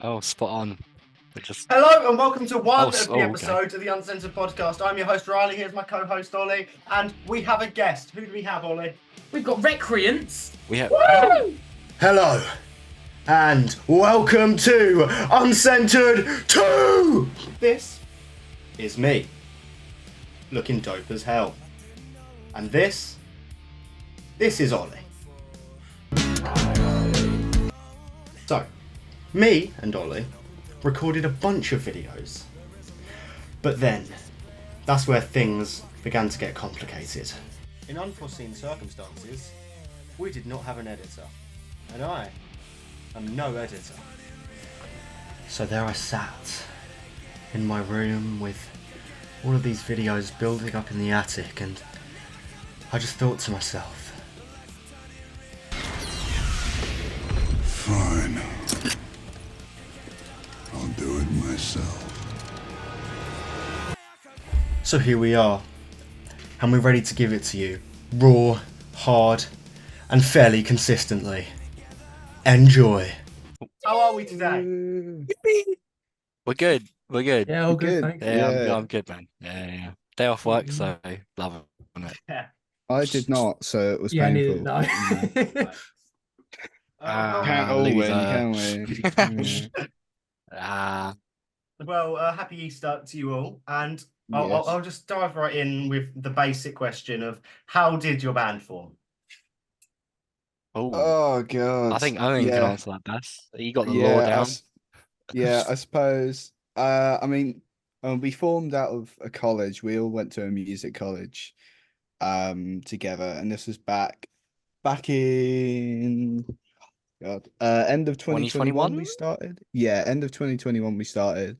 Oh, spot on. It just Hello and welcome to one Oh, of the okay. episodes of the UNCNTRD Podcast. I'm your host Riley. Here's my co-host Ollie, and we have a guest. Who do we have, Ollie? We've got Recreance. we have. Hello, and welcome to Uncensored 2. This is me, looking dope as hell, and this is Ollie. So, me and Ollie recorded a bunch of videos, but then that's where things began to get complicated. In unforeseen circumstances, we did not have an editor, and I am no editor. So there I sat in my room with all of these videos building up in the attic, and I just thought to myself, fine. I'll do it myself. so here we are, and we're ready to give it to you, raw, hard, and fairly consistently. Enjoy. How are we today? We're good. We're good. Yeah, all good, thanks. Yeah, I'm good, man. Yeah. Day off work, so love it. Yeah. I did not, so it was Yeah, painful. neither, no. Can't all win, can we? Well, happy Easter to you all, and Yes. I'll just dive right in with the basic question of how did your band form? Oh god. I think Owen can answer that best. You got the law down. I suppose. I mean, we formed out of a college. We all went to a music college, together, and this was back in end of 2021 we started. Yeah, end of 2021 we started,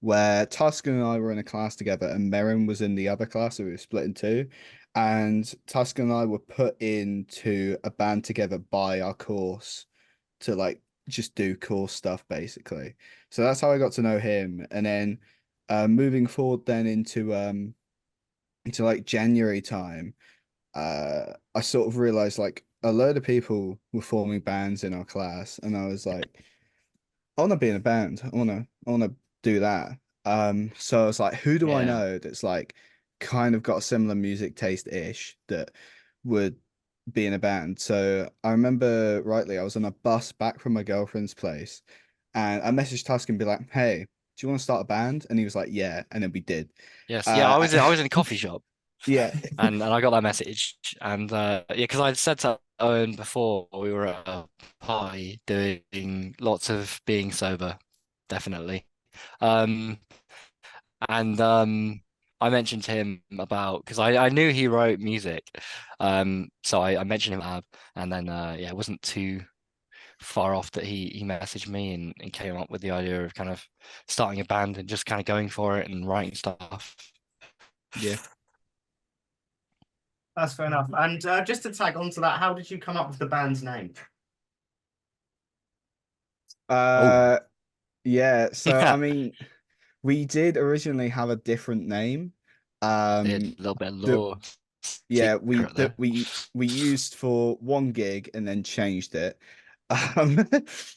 where Tuscan and I were in a class together, and Merrin was in the other class, so we were split in two. And Tuscan and I were put into a band together by our course to like just do course stuff basically. So that's how I got to know him. And then moving forward then into like January time, I sort of realized like a load of people were forming bands in our class, and I was like, I want to be in a band. I want to do that. So I was like, who do I know that's like kind of got a similar music taste-ish that would be in a band? So I remember rightly, I was on a bus back from my girlfriend's place, and I messaged Tusk and be like, hey, do you want to start a band? And he was like, yeah, and then we did. Yes, I was in a coffee shop. Yeah. and I got that message, and because I said to Owen before, we were at a party doing lots of being sober, definitely. I mentioned to him about, because I knew he wrote music, so I mentioned him Ab, and then it wasn't too far off that he messaged me and came up with the idea of kind of starting a band and just kind of going for it and writing stuff. Yeah. That's fair enough. And just to tag onto that, how did you come up with the band's name? Yeah, so I mean, we did originally have a different name. A little bit of law. Yeah, we used for one gig and then changed it,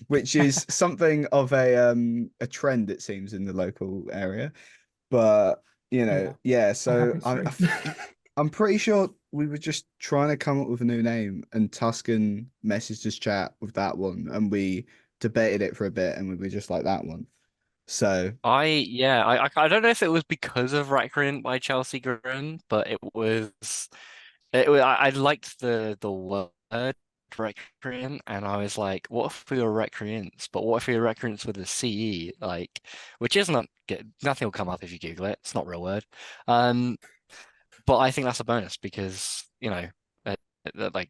which is something of a trend, it seems, in the local area. But so I'm pretty sure we were just trying to come up with a new name, and Tuscan messaged us chat with that one, and we debated it for a bit, and we were just like that one. So I don't know if it was because of Recreant by Chelsea Grin, but I liked the word Recreant, and I was like, what if we were Recreants? But what if we were Recreants with a CE, like, which is not good. Nothing will come up if you Google it. It's not a real word. But I think that's a bonus because like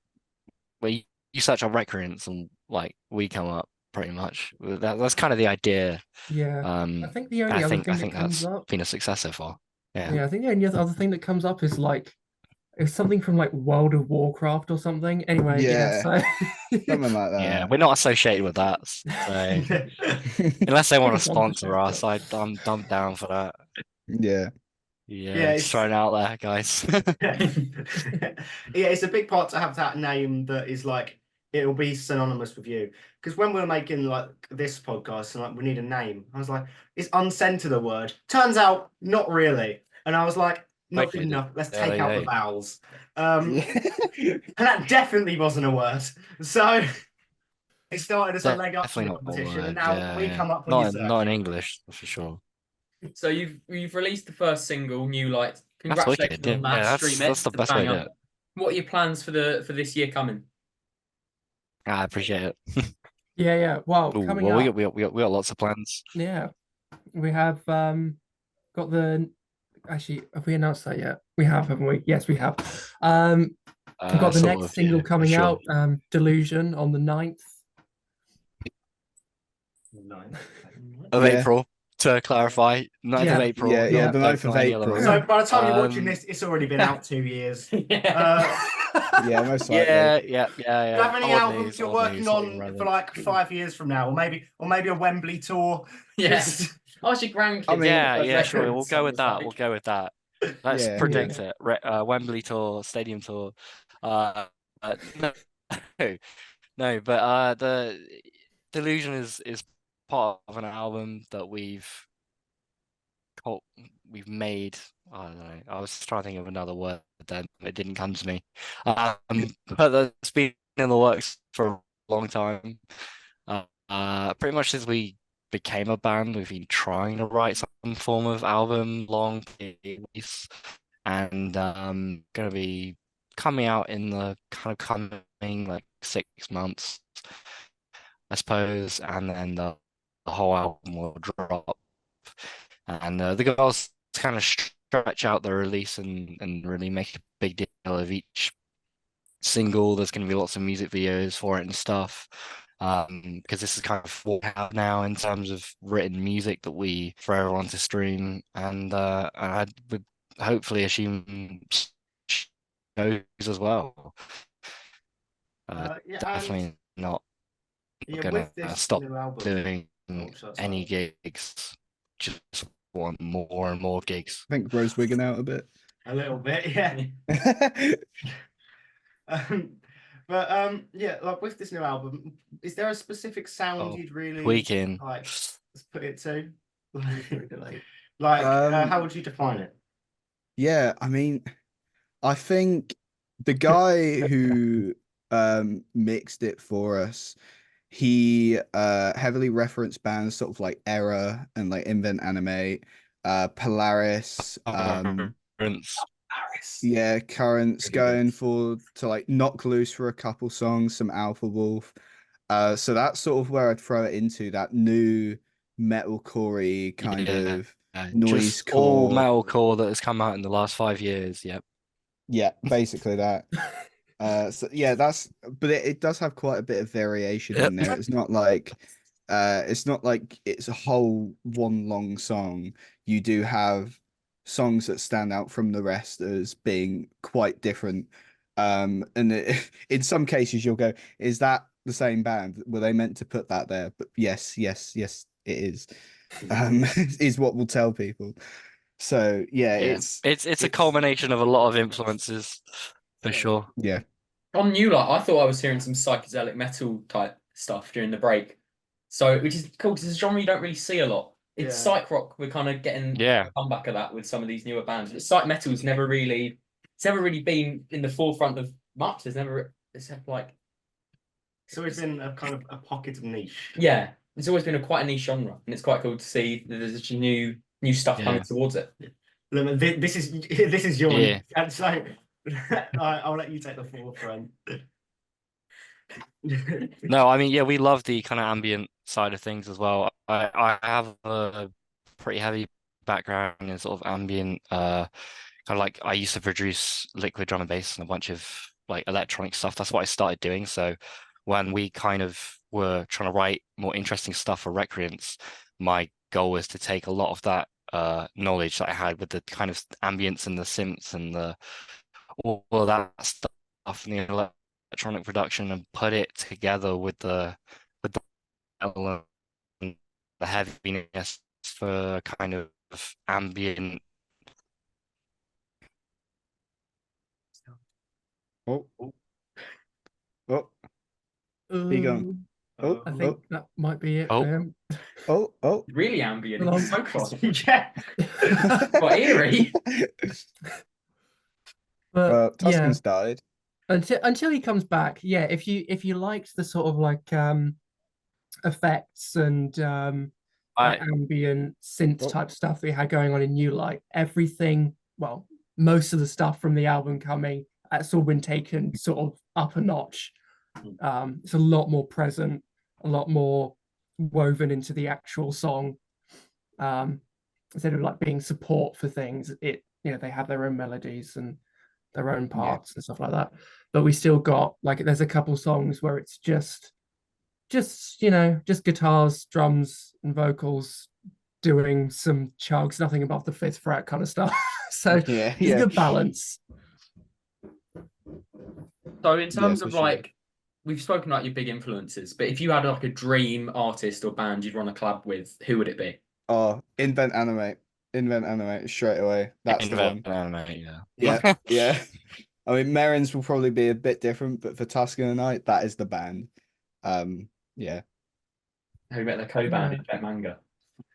when you search on Recreants and like we come up pretty much. That's kind of the idea. Yeah. I think the only other thing that comes that's up. been a success so far. Yeah. Yeah, I think the only other thing that comes up is like it's something from like World of Warcraft or something. Anyway, Yeah. so something like that. Yeah, we're not associated with that. So unless they want to sponsor us, I'm down for that. Yeah. Yeah, just throwing it out there, guys. Yeah, it's a big part to have that name that is like it'll be synonymous with you. Because when we were making like this podcast and like we need a name, I was like, is uncentered a word? Turns out not really. And I was like, not good enough. Let's take out the vowels. And that definitely wasn't a word. So it started as a leg up to the Definitely not a competition, and word. now Yeah, we yeah. come up when you're Not in searching. English for sure. So you've released the first single, New Light. That's Congratulations wicked. on that. Yeah, Stream that's it. the It's a best way to do banger. it. What are your plans for this year coming? I appreciate it. Yeah. Well, Ooh, coming well, up, we got lots of plans. yeah, we have got the. Actually, have we announced that yet? We have, haven't we? Yes, we have. We've got the Sort next of, single yeah, for coming sure. out, Delusion, on the 9th. Of Yeah. April, to clarify, 9th of Yeah. April. Yeah, yeah, the 9th of April. So by the time you're watching Um, this, it's already been out 2 years. Yeah, most likely. yeah. Do you have any Old albums news, you're old working news, sort of on for irrelevant. like 5 years from now, or maybe a Wembley tour? Yes. Ask your grandkids. I mean, Yeah, sure. We'll Records go with sounds that. like. We'll go with that. Let's Yeah. predict it. Wembley tour, stadium tour. No, no, but the Delusion is part of an album that we've made. I don't know. I was trying to think of another word, then it didn't come to me. But that's been in the works for a long time. Pretty much since we became a band, we've been trying to write some form of album, long piece, and gonna be coming out in the kind of coming like 6 months, I suppose, and then the whole album will drop. And the girls kind of stretch out the release and really make a big deal of each single. There's going to be lots of music videos for it and stuff. Because this is kind of what we have now in terms of written music that for everyone to stream, and I would hopefully assume shows as well. Yeah, Definitely not gonna with this stop new album. doing sorry. any gigs. Just want more and more gigs. I think bro's wigging out a bit. A little bit, yeah. Yeah, like with this new album, is there a specific sound you'd really Tweaking. like put it to? How would you define it? Yeah, I mean, I think the guy who mixed it for us, he heavily referenced bands sort of like Error and like Invent Animate, Polaris, yeah, Currents, going to like Knock Loose for a couple songs, some Alpha Wolf. So that's sort of where I'd throw it into, that new metalcore kind of noise just all core. metalcore that has come out in the last 5 years. Yep. Yeah, basically that. So yeah, but it does have quite a bit of variation in there. It's not like it's a whole one long song. You do have songs that stand out from the rest as being quite different. And in some cases you'll go, is that the same band? Were they meant to put that there? But yes, it is. Is what we'll tell people. So yeah, it's a culmination of a lot of influences for sure. Yeah. On New Light, I thought I was hearing some psychedelic metal type stuff during the break. So, which is cool because it's a genre you don't really see a lot. It's psych rock. We're kind of getting a comeback of that with some of these newer bands. But psych metal's never really been in the forefront of much. It's like. So it's been a kind of a pocket of niche. Yeah, it's always been quite a niche genre, and it's quite cool to see that there's such new stuff coming towards it. Look, this is your and so I'll let you take the forefront. No, I mean, we love the kind of ambient side of things as well. I have a pretty heavy background in sort of ambient, kind of like I used to produce liquid drum and bass and a bunch of like electronic stuff. That's what I started doing. So when we kind of were trying to write more interesting stuff for Recreance, my goal was to take a lot of that knowledge that I had with the kind of ambience and the synths and all of that stuff in the electronic production and put it together with the element, the heaviness for kind of ambient. Oh. Be gone. I think that might be it for him. Really ambient. Hello. It's so quiet. Yeah. Quite eerie. But yeah, Tuscan's died. until he comes back, yeah. If you liked the sort of like effects and like ambient synth type stuff that we had going on in New Light, everything, well, most of the stuff from the album coming, it's all been taken sort of up a notch. It's a lot more present, a lot more woven into the actual song. Instead of like being support for things, it, you know, they have their own melodies and their own parts and stuff like that. But we still got like, there's a couple songs where it's just you know, just guitars, drums, and vocals doing some chugs, nothing above the fifth fret kind of stuff. So it's a good balance. So in terms of like, we've spoken about your big influences, but if you had like a dream artist or band you'd run a collab with, who would it be? Oh, Invent Animate straight away. That's the one. Animate, yeah. I mean, Merrin's will probably be a bit different, but for Tuscan and I, that is the band. Yeah. Have you met the co-band in Jet Manga?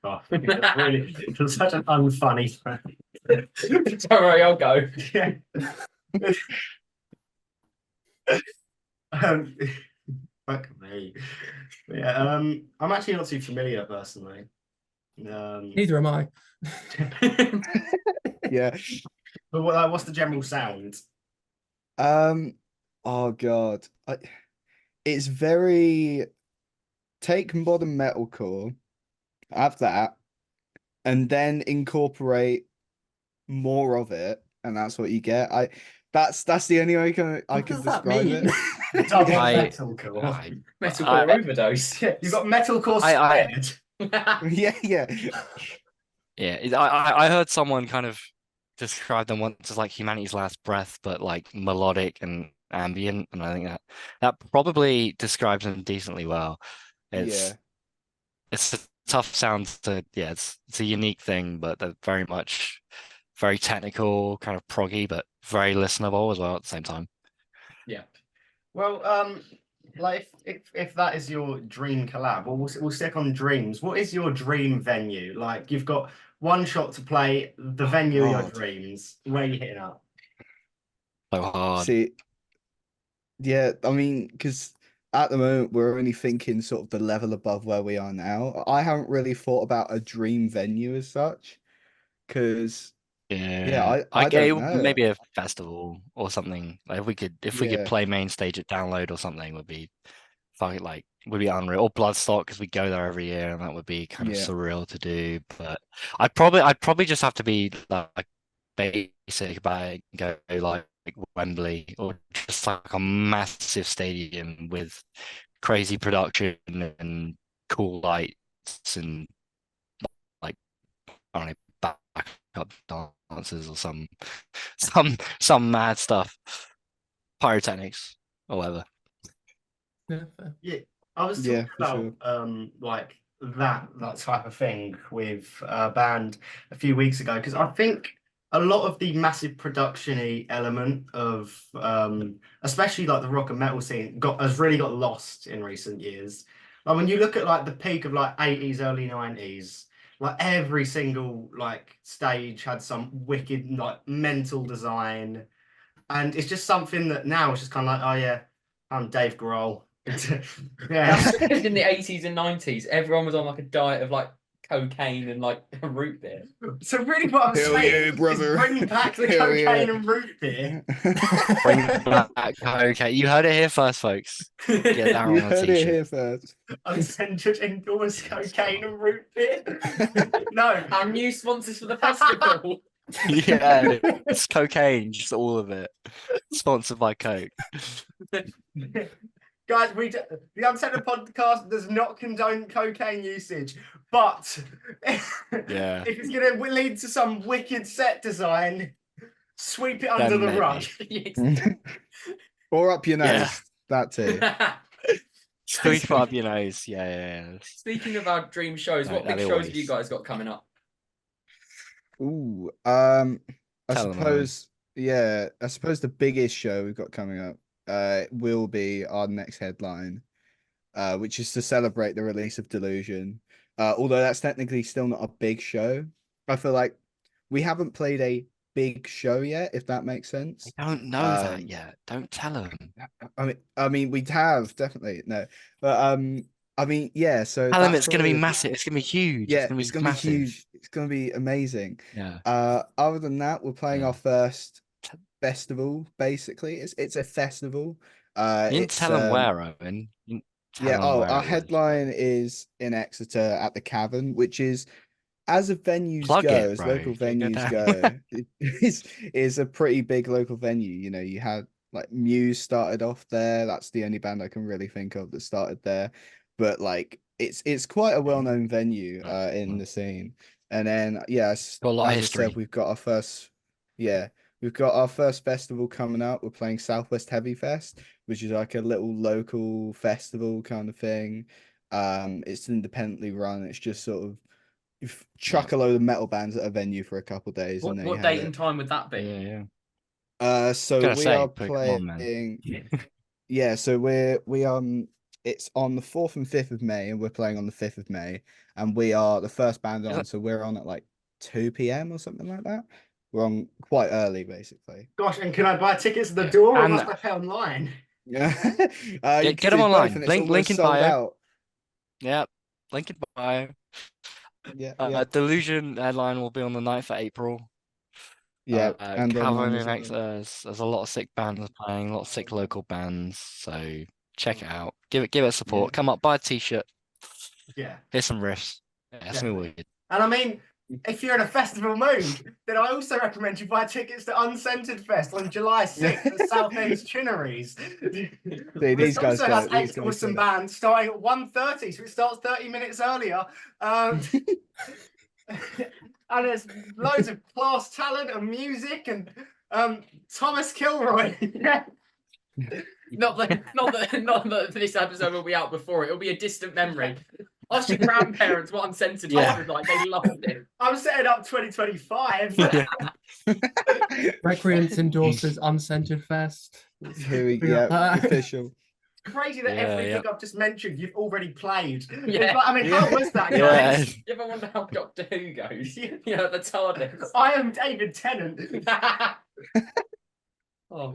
Oh, really, it's such an unfunny friend. Don't worry, I'll go. Yeah. Fuck me. Yeah, I'm actually not too familiar personally. Neither am I. Yeah. But what's the general sound? Oh God. It's very take modern metalcore, have that, and then incorporate more of it, and that's what you get. That's the only way I can describe it. Metalcore. Metalcore overdose. You've got metalcore squared. Yeah. Yeah, I heard someone kind of describe them once as like humanity's last breath, but like melodic and ambient, and I think that probably describes them decently well. It's a tough sound to, it's a unique thing, but they're very technical, kind of proggy, but very listenable as well at the same time. Yeah. Well, like if that is your dream collab, we'll stick on dreams. What is your dream venue? Like, you've got one shot to play the venue of your dreams. Where are you hitting up? So hard. See, yeah, I mean, because at the moment we're only thinking sort of the level above where we are now. I haven't really thought about a dream venue as such, because I don't know. Maybe a festival or something. Like if we could play main stage at Download or something, would be unreal. Or Bloodstock, because we go there every year, and that would be kind of surreal to do. But I'd probably just have to be like basic about it, go like Wembley, or just like a massive stadium with crazy production and cool lights and like, I don't know, backup dancers or some mad stuff, pyrotechnics or whatever. Yeah, I was talking about like that type of thing with a band a few weeks ago, because I think a lot of the massive production-y element of especially like the rock and metal scene has really got lost in recent years. Like, when you look at like the peak of like 80s, early 90s, like every single like stage had some wicked like mental design, and it's just something that now it's just kind of like, oh yeah, I'm Dave Grohl. Yeah. In the 80s and 90s, everyone was on like a diet of like cocaine and like root beer. So really what I'm saying is bring back the cocaine and root beer. Bring back cocaine. You heard it here first, folks. Get that on a t-shirt. It here first. Uncensored endorse cocaine and root beer. No. Our new sponsors for the festival. Yeah, it's cocaine, just all of it. Sponsored by Coke. Guys, the Untamed Podcast does not condone cocaine usage, but if it's going to lead to some wicked set design, sweep it under the rug. Or up your nose. That too. Sweep up your nose. Yeah. Speaking of our dream shows, what big shows have you guys got coming up? Ooh, I suppose the biggest show we've got coming up will be our next headline, which is to celebrate the release of Delusion. Although that's technically still not a big show. I feel like we haven't played a big show yet, if that makes sense. I don't know that yet. Don't tell them. I mean, we have definitely no, but I mean, yeah. So tell them it's going to be massive. It's going to be huge. Yeah, it's going to be huge. It's going to be amazing. Yeah. Other than that, we're playing our first festival. Basically, it's a festival. You didn't tell them where, Owen. Our headline is in Exeter at the Cavern, which is, as a venues Plug go, it, as bro. local venues go, is a pretty big local venue. You know, you had like Muse started off there. That's the only band I can really think of that started there. But like, it's quite a well-known venue in the scene. And then as I said, we've got our first festival coming up. We're playing Southwest Heavy Fest, which is like a little local festival kind of thing. It's independently run. It's just sort of chuck a load of metal bands at a venue for a couple of days. What date and time would that be? So we are playing. Yeah, so we it's on the 4th and 5th of May, and we're playing on the 5th of May, and we are the first band on, so we're on at like 2 p.m. or something like that. We're on quite early, basically. Gosh, and can I buy tickets at the door, or must I pay online? Yeah, get them online. Link in bio. Out. Yeah, link in bio. Yeah. Delusion headline will be on the 9th of April. Yeah, and Cavern in Exeter. There's a lot of sick bands playing, a lot of sick local bands. So check it out. Give it support. Yeah. Come up, buy a t-shirt. Yeah. Here's some riffs. Yeah, it's gonna be weird. And I mean, if you're in a festival mood, then I also recommend you buy tickets to Uncensored Fest on July 6th at Southend's Chinneries. These guys has with some bands starting at 1:30, so it starts 30 minutes earlier. And there's loads of class talent and music and Thomas Kilroy. Not that this episode will be out before it. It'll be a distant memory. Ask your grandparents what Uncensored was like. They loved it. I'm setting up 2025. Recreance endorses Uncensored Fest. Here we go. Official. It's crazy that everything I've just mentioned you've already played. Yeah. Like, I mean, how was that, guys? You ever wonder how Doctor Who goes? The TARDIS. I am David Tennant. Oh.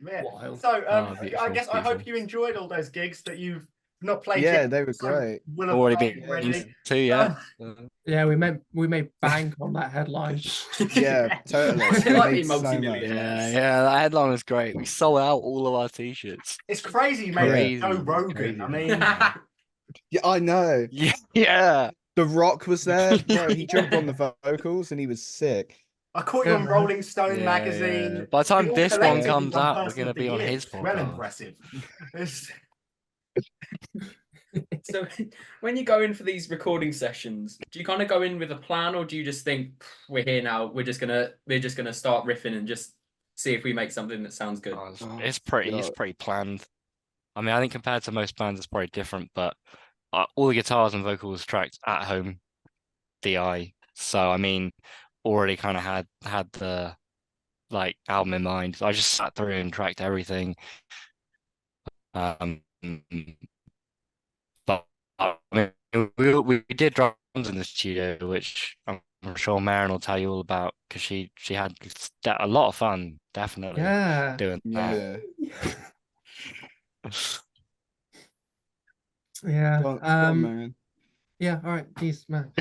Yeah. So, I guess I hope you enjoyed all those gigs that you've not played. Yeah, they were great. Already been too, yeah. Yeah, we made bank on that headline. Yeah, totally. Yeah, that headline was great. We sold out all of our t-shirts. It's crazy, mate. Joe Rogan. I mean, yeah, I know. Yeah. The Rock was there. Bro, he jumped on the vocals and he was sick. I caught you on Rolling Stone magazine. By the time this one comes out, we're going to be on his podcast. Well impressive. So when you go in for these recording sessions, do you kind of go in with a plan, or do you just think we're here now, we're just gonna start riffing and just see if we make something that sounds good? It's pretty planned. I mean, I think compared to most bands, it's probably different, but all the guitars and vocals tracked at home, DI. So I mean, already kind of had the like album in mind. So I just sat through and tracked everything. But I mean, we did drums in the studio, which I'm sure Maren will tell you all about, because she had a lot of fun, definitely doing that. Yeah. Go on, Maren. Yeah. All right. Peace, man.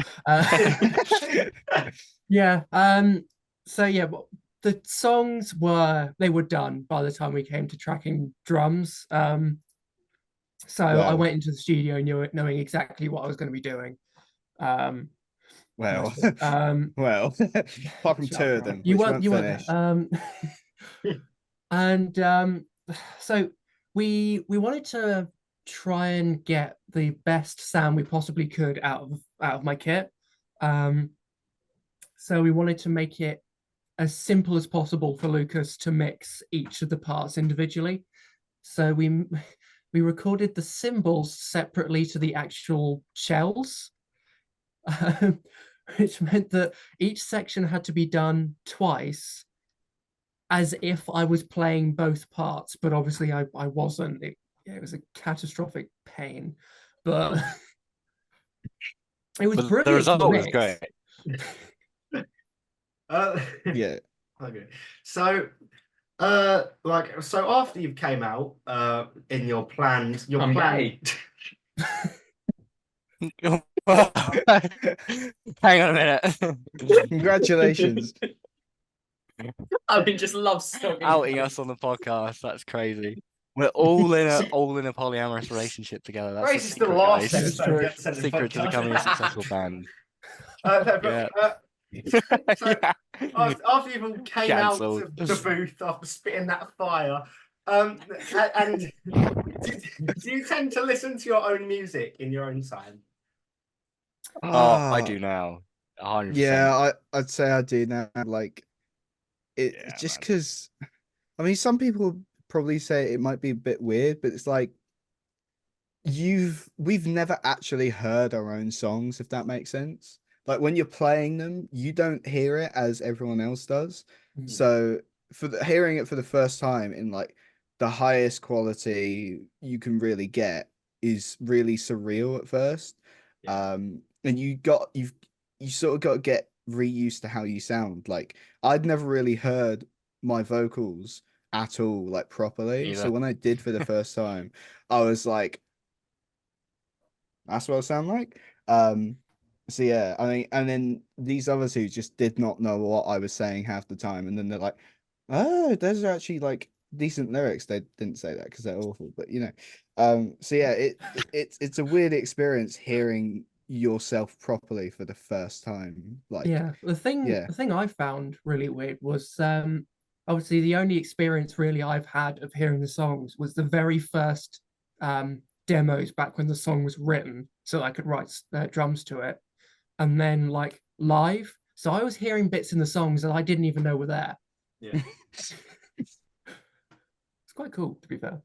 Yeah. So yeah, the songs were done by the time we came to tracking drums. So I went into the studio knowing exactly what I was going to be doing. Well, apart from two of them, you weren't. And so we wanted to try and get the best sound we possibly could out of my kit. So we wanted to make it as simple as possible for Lucas to mix each of the parts individually. So we recorded the cymbals separately to the actual shells, which meant that each section had to be done twice. as if I was playing both parts, but obviously I wasn't. It was a catastrophic pain, but it was brilliant. The result was great. Yeah. Okay. So, so after you came out, in your plan. Hang on a minute. Congratulations. I mean, just love stalking Outing us on the podcast. That's crazy. We're all in a polyamorous relationship together. That's Grace the is secret, the last guys. episode. Secret to becoming a successful band. So after you all came out Cancelled. of the booth after spitting that fire, and do you tend to listen to your own music in your own time? I do now. 100%. Yeah, I'd say I do now. Like it just because I mean some people probably say it might be a bit weird, but it's like we've never actually heard our own songs, if that makes sense. Like when you're playing them, you don't hear it as everyone else does. So hearing it for the first time in like the highest quality you can really get is really surreal at first. And you sort of got to get reused to how you sound. Like I'd never really heard my vocals at all, like properly. So when I did for the first time, I was like, that's what I sound like. So yeah, I mean, and then these other two just did not know what I was saying half the time, and then they're like, "Oh, those are actually like decent lyrics." They didn't say that because they're awful, but you know, so yeah, it's a weird experience hearing yourself properly for the first time. Like, the thing I found really weird was obviously the only experience really I've had of hearing the songs was the very first demos back when the song was written, so I could write drums to it. And then like live, so I was hearing bits in the songs that I didn't even know were there. Yeah. It's quite cool, to be fair.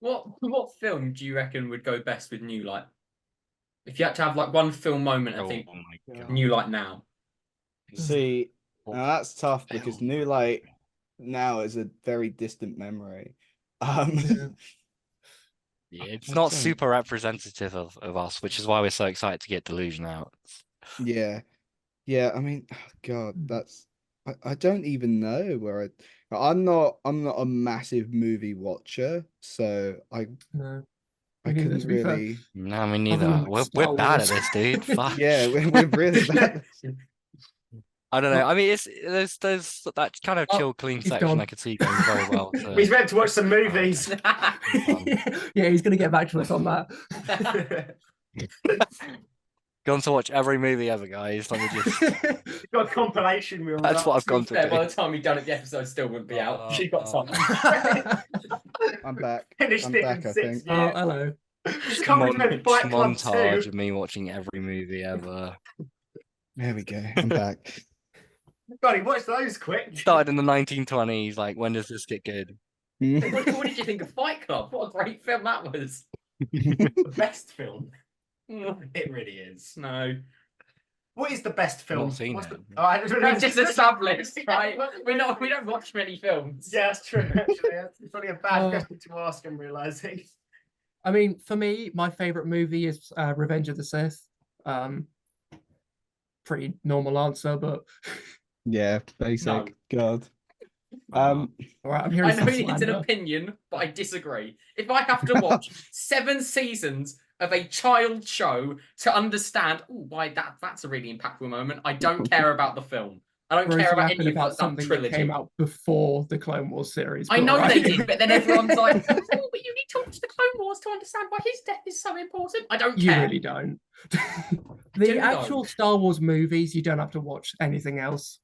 What film do you reckon would go best with New Light? If you had to have like one film moment, I think New Light now. See, now that's tough because New Light now is a very distant memory. Yeah, it's not super representative of us, which is why we're so excited to get Delusion out. Yeah. I mean, God, that's I don't even know where I'm not a massive movie watcher, so I couldn't really. No, me neither. We're bad at this, dude. Fuck. Yeah, we're really bad. I don't know. I mean, there's that kind of chill, clean section I could see going very well. So. He's meant to watch some movies. Yeah, he's gonna get back to us on that. Gone to watch every movie ever, guys. Let me just. Got a compilation reel. That's what I've gone to do. By the time we've done it, the episode still wouldn't be out. She got something. I'm back. Finished it in 6 years. Oh, hello. Montage of me watching every movie ever. There we go. I'm back. God, he watched those quick. Started in the 1920s. Like, when does this get good? What did you think of Fight Club? What a great film that was. The best film. It really is. No. What is the best film? We've just established, right? We don't watch many films. Yeah, that's true. Actually, it's probably a bad question to ask. I'm realizing. I mean, for me, my favorite movie is Revenge of the Sith. Pretty normal answer, but yeah, basic. No. God. All right, I'm hearing. I know it's an opinion, but I disagree. If I have to watch 7 seasons of a child show to understand why that's a really impactful moment, I don't care about the film. I don't care about any of something trilogy. That came out before the Clone Wars series. I know they did, but then everyone's like, "Oh, but you need to watch the Clone Wars to understand why his death is so important." I don't care. You really don't. The actual Star Wars movies, you don't have to watch anything else.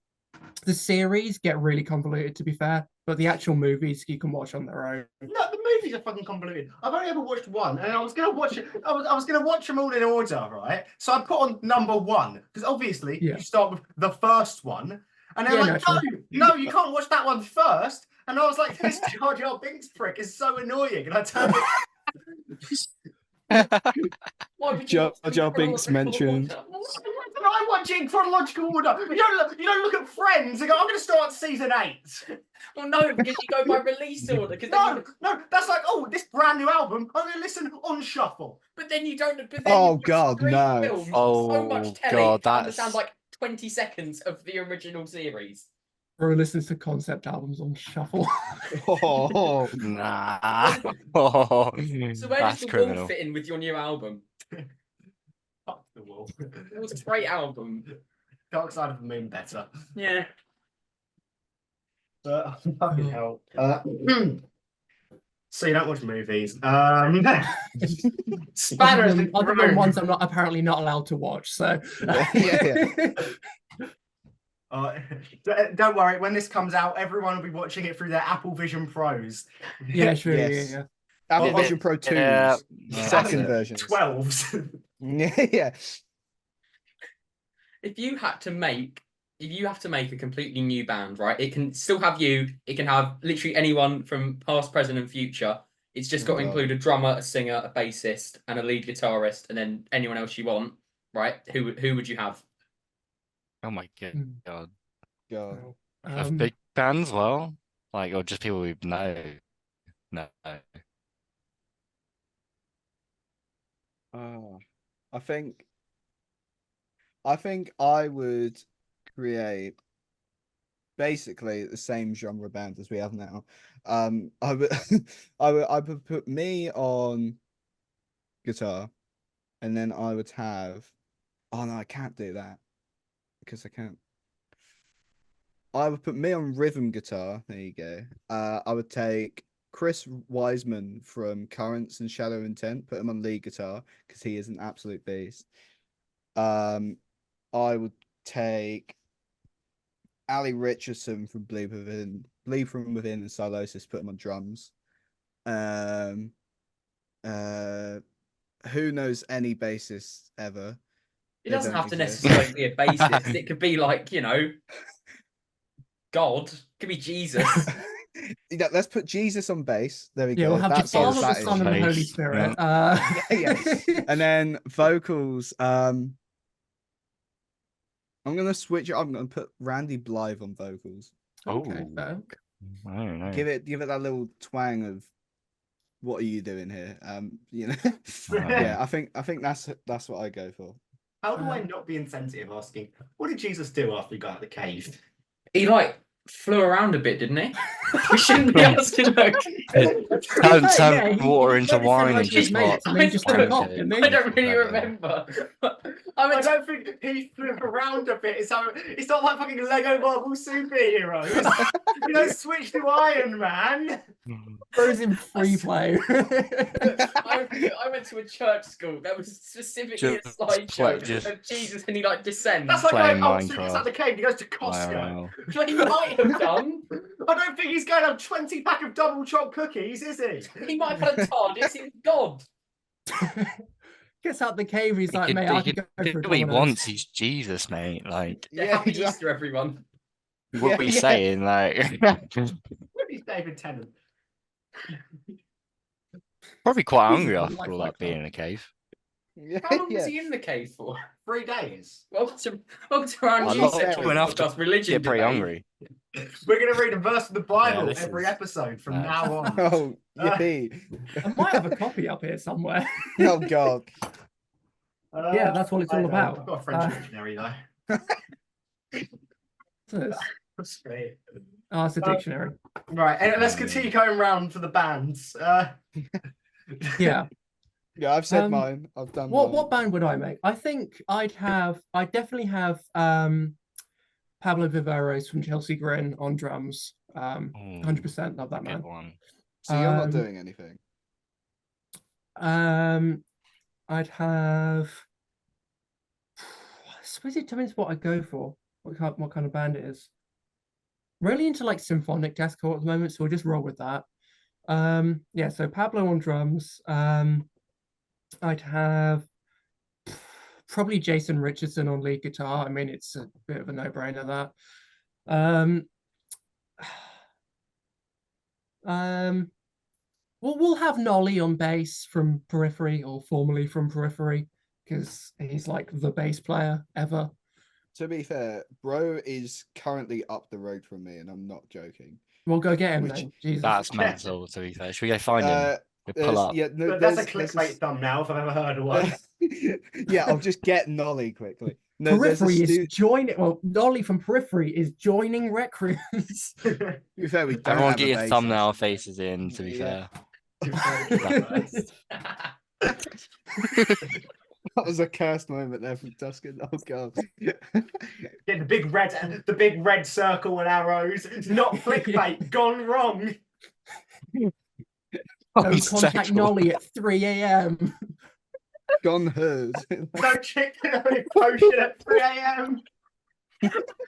The series get really convoluted, to be fair, but the actual movies you can watch on their own. No, the movies are fucking convoluted. I've only ever watched one, and I was gonna watch it. I was gonna watch them all in order, right? So I put on number 1 because obviously you start with the first one, and they're like, "No, you can't watch that one first." And I was like, "This Jar Jar Binks prick is so annoying," and I turned it. Jar Jar Binks mentioned. I judging chronological order. You don't look at Friends and go, I'm going to start season 8. Well, no, because you go by release order. No, that's like, oh, this brand new album, I'm going to listen on shuffle. But then you don't. But then Oh God, no! Films, so much telly God, understand like 20 seconds of the original series. Bro listens to concept albums on shuffle. Oh, nah. So where does That's the criminal. Wall fit in with your new album? Fuck the Wall. It was a great album. Dark Side of the Moon better. Yeah. Fucking hell. So you don't watch movies. Spanners in the Other than room. ones I'm apparently not allowed to watch. So yeah. Don't worry, when this comes out, everyone will be watching it through their Apple Vision Pros. Yeah, sure. Yes. Yeah. Apple Vision Pro 2's Yeah. second version. 12s. Yeah. If you have to make a completely new band, right? It can still have you. It can have literally anyone from past, present, and future. It's just got to include a drummer, a singer, a bassist, and a lead guitarist, and then anyone else you want, right? Who would you have? Oh my god. God. Have big bands, well, like, or just people we know. No. I think I would create basically the same genre band as we have now. I would I would put me on guitar, and then I would have. Oh no, I can't do that because I can't. I would put me on rhythm guitar. There you go. I would take Chris Wiseman from Currents and Shadow Intent, put him on lead guitar because he is an absolute beast. I would take Ali Richardson from Bleed from Within and Silosis, put him on drums. Who knows any bassist ever? It doesn't have to necessarily be a bassist. It could be like, God. It could be Jesus. Yeah, let's put Jesus on bass. There we Yeah, go. we'll have the Father, the Son, and the Holy Bass, Spirit. And then vocals. I'm gonna switch it. I'm gonna put Randy Blythe on vocals. Okay, fair. I don't know. Give it that little twang of what are you doing here? Yeah, I think that's what I go for. How do I not be insensitive asking, what did Jesus do after he got out of the cave? He flew around a bit, didn't he? We shouldn't be asking Turn water into wine and just I don't really remember. I don't think he flew around a bit. It's not like fucking Lego Marvel superheroes. You don't switch to Iron Man. Throws in free play. I went to a church school that was specifically a slideshow of Jesus, and he descends. That's like playing going, he gets Minecraft. out the cave, he goes to Costco. Wow. But he might have done. I don't think he's going to have 20 pack of double choc cookies, is he? He might have had a TARDIS. He was God. Gets out the cave. He's like, mate, I can go for do what he wants. He's Jesus, mate. Like, Happy Easter, everyone. what are you saying? Like, He's David Tennant. probably quite hungry after all that being in a cave. How long was he in the cave for? 3 days. Welcome to our new section enough to religion. Get pretty debate. hungry. We're going to read a verse of the Bible this every is- episode from now on. Oh, yippee. I might have a copy up here somewhere. Oh God. Yeah, that's what it's all about. I've got a French dictionary though. That's great. Oh, it's a dictionary. Right, and let's continue going round for the bands. Yeah. Yeah, I've said mine. I've done What mine. band would I make? I think I'd definitely have Pablo Viveros from Chelsea Grin on drums. 100% love that man. Good one. So you're not doing anything. I'd have. I suppose it depends what I go for. What kind of band it is. Really into symphonic deathcore at the moment, so we'll just roll with that. Yeah, so Pablo on drums. I'd have probably Jason Richardson on lead guitar. I mean, it's a bit of a no-brainer that. We'll have Nolly on bass from Periphery, or formerly from Periphery, because he's the bass player ever. To be fair, bro is currently up the road from me, and I'm not joking. We'll go get him then. Jesus. That's mental, to be fair. Should we go find him? Pull up. Yeah, no, That's a clickbait thumbnail if I've ever heard of one. Yeah, I'll just get Nolly quickly. No, Periphery is joining. Well, Nolly from Periphery is joining Recreance. To be fair, we don't Everyone have get a your basis. thumbnail faces in, to be Yeah. fair. That was a cursed moment there from Tuscan. Oh god. Get the big red circle and arrows. Not clickbait, gone wrong. Don't contact Nolly at 3 a.m. Gone hers. Don't check the potion at 3 a.m.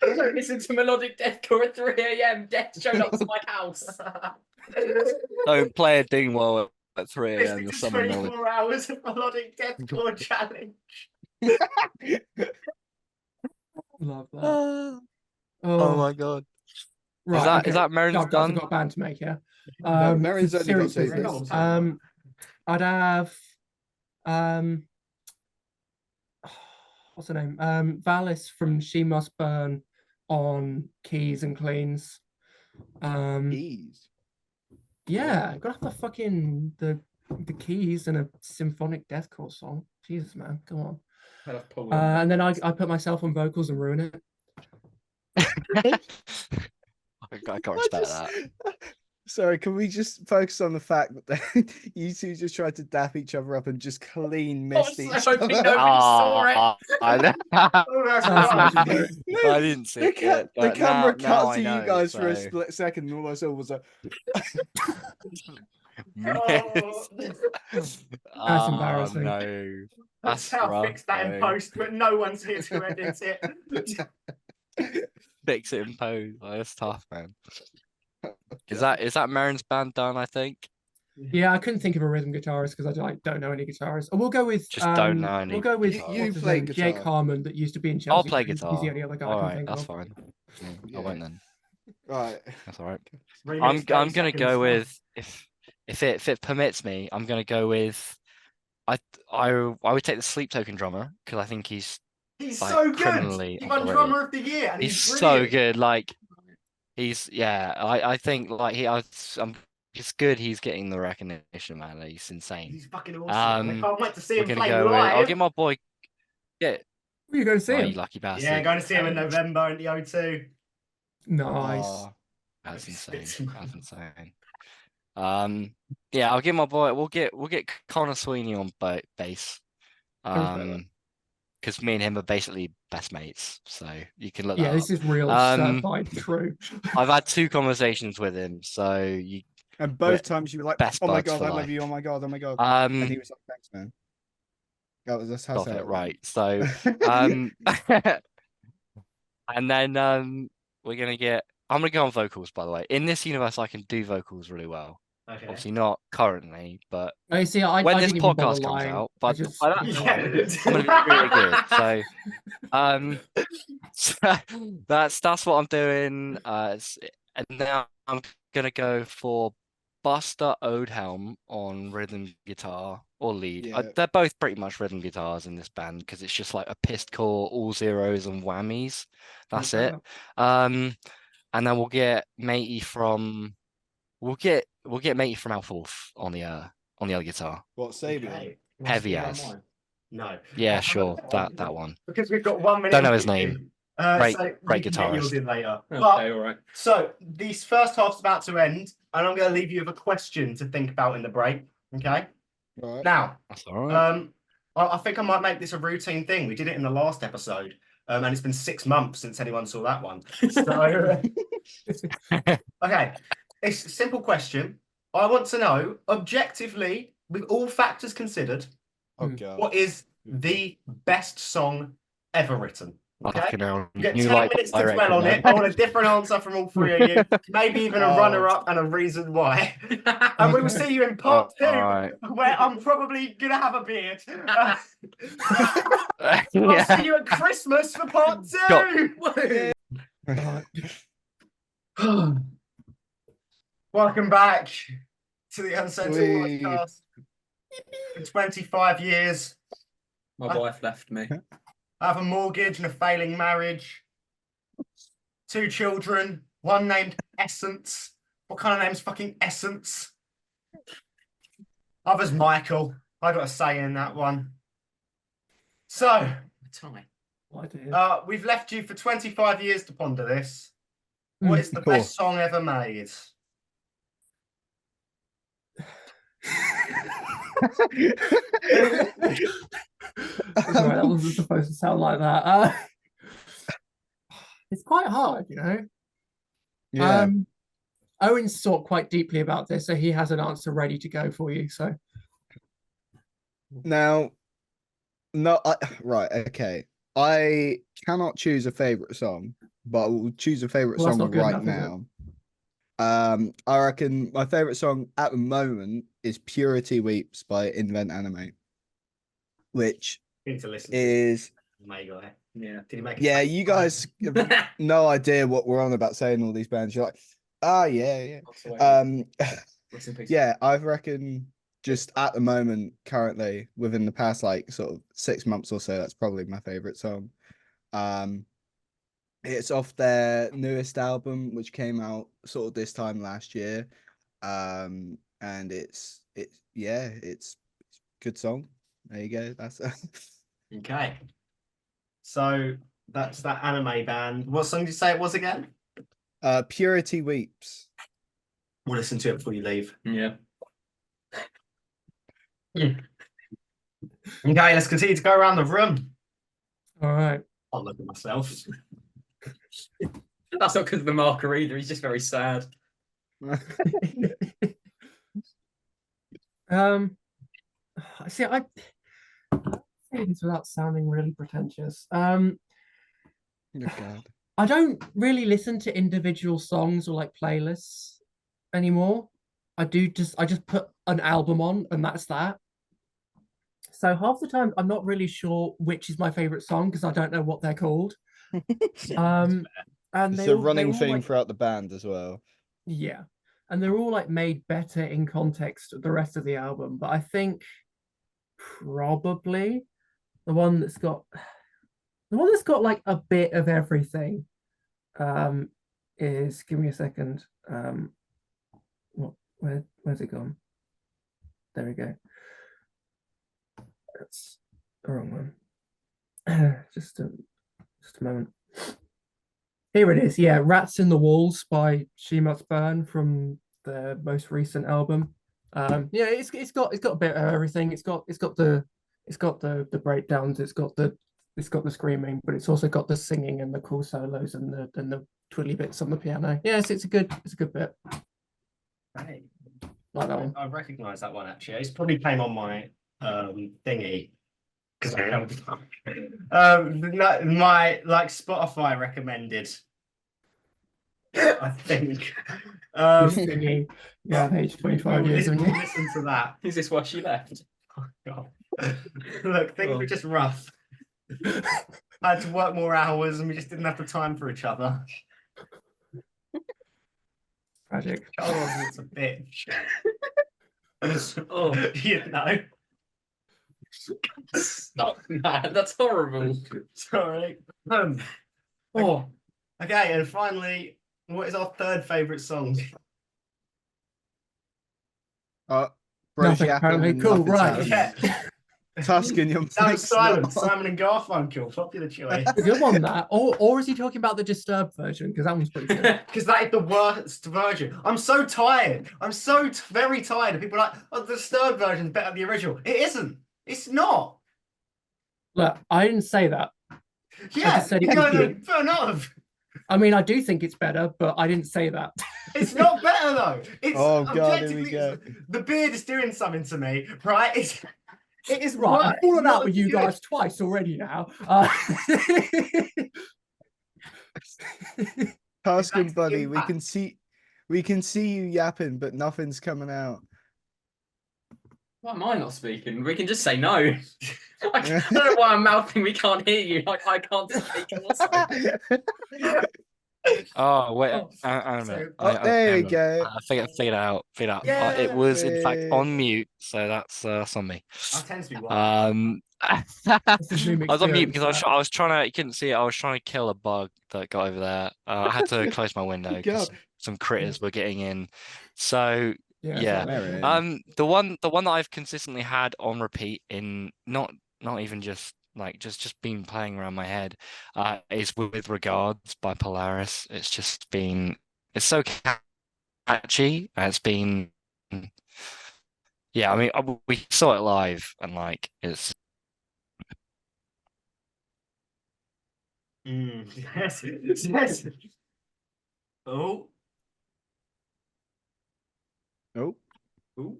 Don't listen to melodic deathcore at 3 a.m. Death showed up to my house. Don't play a Dingwall at 3 a.m. Listening You'll to summon 24 Nolly. hours of melodic deathcore challenge. Love that. Oh my god. Right, Is that Marin's I've done? got a band to make here. No, Marin's only got serious two. business. I'd have what's her name? Valis from She Must Burn on keys and cleans. Keys. Yeah, gotta have the fucking the keys in a symphonic deathcore song. Jesus, man, come on. And then I put myself on vocals and ruin it. I can't respect that. Sorry, can we just focus on the fact that you two just tried to dap each other up and just clean missed each hoping other? nobody saw it. I Oh, didn't see The, it. the but camera now cut I to know, you guys for a so- split second, and all I saw was a. That's embarrassing. No. That's how I fix that in post, but no one's here to edit it. Fix it in post. Oh, that's tough, man. Is that Marin's band done? I think. Yeah, I couldn't think of a rhythm guitarist because I don't know any guitarists. We'll go with Just don't know any We'll go with guitarists. You what's his play name? guitar. Jake Harmon that used to be in Chelsea. I'll play He's guitar. the only other guy I All can right, think that's of. fine. Yeah. I won't then. Right. That's all right. Remix I'm 30 gonna seconds go stuff. with if it permits me. I'm gonna go with I would take the Sleep Token drummer because I think he's He's like, so good. criminally He won underrated. drummer of the year, and he's so brilliant. good. Like I think like it's good he's getting the recognition, man. Like, he's insane. He's fucking awesome. I can't wait to see We're him gonna play go with live. I'll get my boy. Yeah, Who are you going to see oh, him? you lucky bastard. Yeah, going to see him in November in the O2. Nice. Oh, that's insane. Spit. That's insane. Yeah, I'll get my boy. We'll get Connor Sweeney on bass. Because me and him are basically best mates, so you can look that Yeah, this up. is real certified true. I've had 2 conversations with him, so you And both times you were like, best "Oh my buds god, for I love life. you! Oh my god, oh my god!" And he was like, "Thanks, man." That's how got it right. So went. and then we're gonna get. I'm gonna go on vocals, by the way. In this universe, I can do vocals really well. Okay. Obviously not currently, but I see. when I this didn't even bother podcast comes lying. out, I but just, by that Yeah. time, I'm gonna be really good. So, that's what I'm doing. And now I'm gonna go for Buster Oldhelm on rhythm guitar or lead. Yeah. They're both pretty much rhythm guitars in this band because it's just like a pissed chord, all zeros and whammies. That's it. And then we'll get Matey from Alpha Wolf on the other guitar. What, Sabian? Okay. Heavy as. No. Yeah, sure. That one. Because we've got 1 minute. Don't know his name. Great you can get yours guitarist. in later. Okay, But, all right. so this first half's about to end, and I'm going to leave you with a question to think about in the break. Okay. Right. Now, That's all right. I think I might make this a routine thing. We did it in the last episode, and it's been 6 months since anyone saw that one. So, okay, it's a simple question. I want to know, objectively, with all factors considered, Oh god. what is the best song ever written? Okay. Fucking hell. You get You 10 like minutes to directing dwell on that. it. I want a different answer from all 3 of you. Maybe even a Oh. runner-up and a reason why. And we will see you in part 2, alright. where I'm probably going to have a beard. I'll Yeah. see you at Christmas for part 2. Welcome back to the Uncensored Whee. Podcast. For 25 years. My wife left me. I have a mortgage and a failing marriage. 2 children, one named Essence. What kind of name's fucking Essence? Other's Michael. I got a say in that one. So, we've left you for 25 years to ponder this. What is the best song ever made? Sorry, that wasn't supposed to sound like that. It's quite hard, you know. Yeah. Owen's thought quite deeply about this, so he has an answer ready to go for you. So now, right, okay. I cannot choose a favorite song, but I will choose a favorite song right now. I reckon my favorite song at the moment is "Purity Weeps" by Invent Animate, which is. Yeah. Did he make it? Yeah, you guys have no idea what we're on about saying all these bands. You're like, yeah. Yeah, I reckon just at the moment, currently, within the past like sort of 6 months or so, that's probably my favorite song. It's off their newest album, which came out sort of this time last year. And it's a good song. There you go. That's okay. So that's that anime band. What song did you say it was again? Purity Weeps. We'll listen to it before you leave. Yeah. Okay, let's continue to go around the room. All right. I'll look at myself. That's not because of the marker either. He's just very sad. See, I say this without sounding really pretentious. Oh, God. I don't really listen to individual songs or like playlists anymore. I just put an album on and that's that. So half the time I'm not really sure which is my favorite song because I don't know what they're called. And it's a running theme throughout the band as well. Yeah. And they're all like made better in context of the rest of the album. But I think probably the one that's got like a bit of everything is, give me a second. Where's it gone? There we go. That's the wrong one. Just a moment. Here it is. Yeah, Rats in the Walls by She Must Burn from the most recent album. Yeah, it's got a bit of everything. It's got the breakdowns. It's got the screaming, but it's also got the singing and the cool solos and the twiddly bits on the piano. Yes, it's a good bit. Right. Like that one. I recognise that one actually. It's probably came on my thingy because I my like Spotify recommended. I think. Thingy. Yeah, age 25 years. Listen to that. Is this why she left? Oh, God. Look, things were just rough. I had to work more hours and we just didn't have the time for each other. Tragic. Charles was a bitch. Oh, you know. Stop, man. That's horrible. Sorry. Oh. Okay, and finally, what is our third favourite song? Nothing, apparently. Cool, right. Yeah. Tuscan, your Sound silent. Simon and Garfunkel, popular choice. A good one, that. Or is he talking about the Disturbed version? Because that one's pretty good. Because that is the worst version. I'm so tired. I'm so very tired of people like, oh, the Disturbed version is better than the original. It isn't. It's not. Look, I didn't say that. Yeah, I just said it was good. Fair enough. I mean, I do think it's better, but I didn't say that. It's not better though. It's oh God, here we go. The beard is doing something to me, right? It is right. I've fallen out with you guys twice already now. Tuscan buddy, we can see you yapping, but nothing's coming out. Why am I not speaking? We can just say no. I don't know why I'm mouthing. We can't hear you. Like I can't speak. Oh wait, Oh, there you go. I figured it out. Yeah, It was in fact Hey. on mute, so that's on me. I tend to be one. I It's a Zoom was on mute because experience, I was trying to. You couldn't see it. I was trying to kill a bug that got over there. I had to close my window because God. some critters were getting in. So Yeah, yeah. Merrin. The one that I've consistently had on repeat in not even just like just been playing around my head, is With Regards by Polaris. It's so catchy. It's been yeah. I mean, we saw it live and like it's Yes, yes. Oh, Oh. ooh.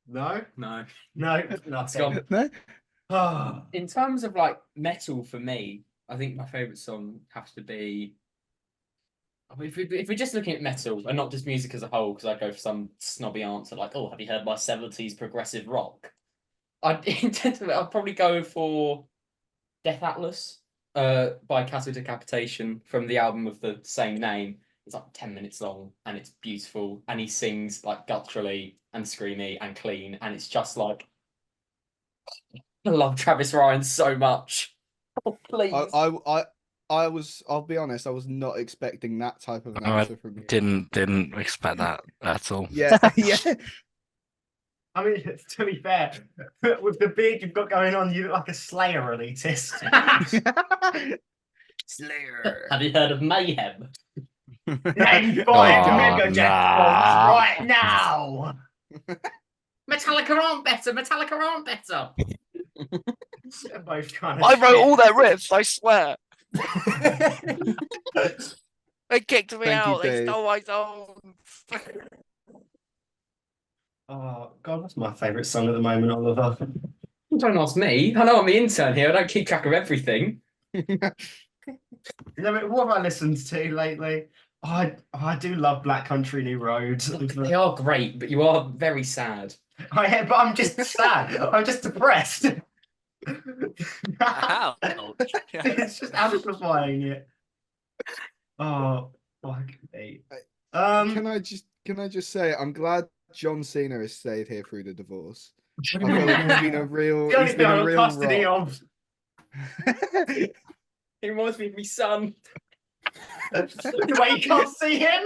No, no. nothing. gone. No? Oh, In terms of like metal for me, I think my favourite song has to be. I mean, if we're just looking at metal and not just music as a whole, because I'd go for some snobby answer like, "Oh, have you heard my '70s progressive rock?" I'd probably go for Death Atlas, by Cattle Decapitation from the album of the same name. It's like 10 minutes long and it's beautiful, and he sings like gutturally and screamy and clean, and it's just like I love Travis Ryan so much. Oh, please. I'll be honest, I was not expecting that type of an I answer from you. didn't expect that at all. Yeah, yeah. I mean, to be fair, with the beard you've got going on, you look like a Slayer elitist. Slayer. Have you heard of Mayhem? Name 5 Oh, Mega Jackpots right now. Metallica aren't better. Metallica aren't better. They're both kind of I wrote shit. all their riffs, I swear. They kicked me Thank you, out. They Dave. stole my songs. Oh God, what's my favourite song at the moment, Oliver? Don't ask me. I know I'm the intern here. I don't keep track of everything. What have I listened to lately? I do love Black Country New Road. They are great, but you are very sad. But I'm just sad. I'm just depressed. How? It's just amplifying it. Oh, fuck me. Can I just say I'm glad John Cena has stayed here through the divorce. I feel like he's been a real the only thing I'm real custody rock. of. It reminds me of my son. The way you can't see him.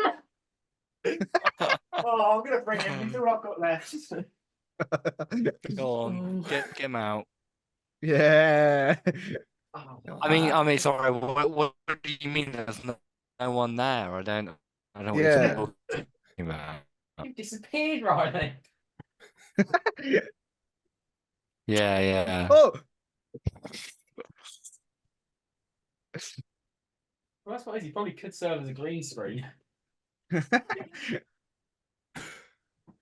Oh, I'm gonna bring him. He's all I've got left. Go on, get him out. Yeah. Oh, I mean, sorry. What do you mean? There's no one there? I don't know what you're Yeah. talking about. You've disappeared, Riley. Yeah. Oh. Well, that's what it is. He probably could serve as a green screen.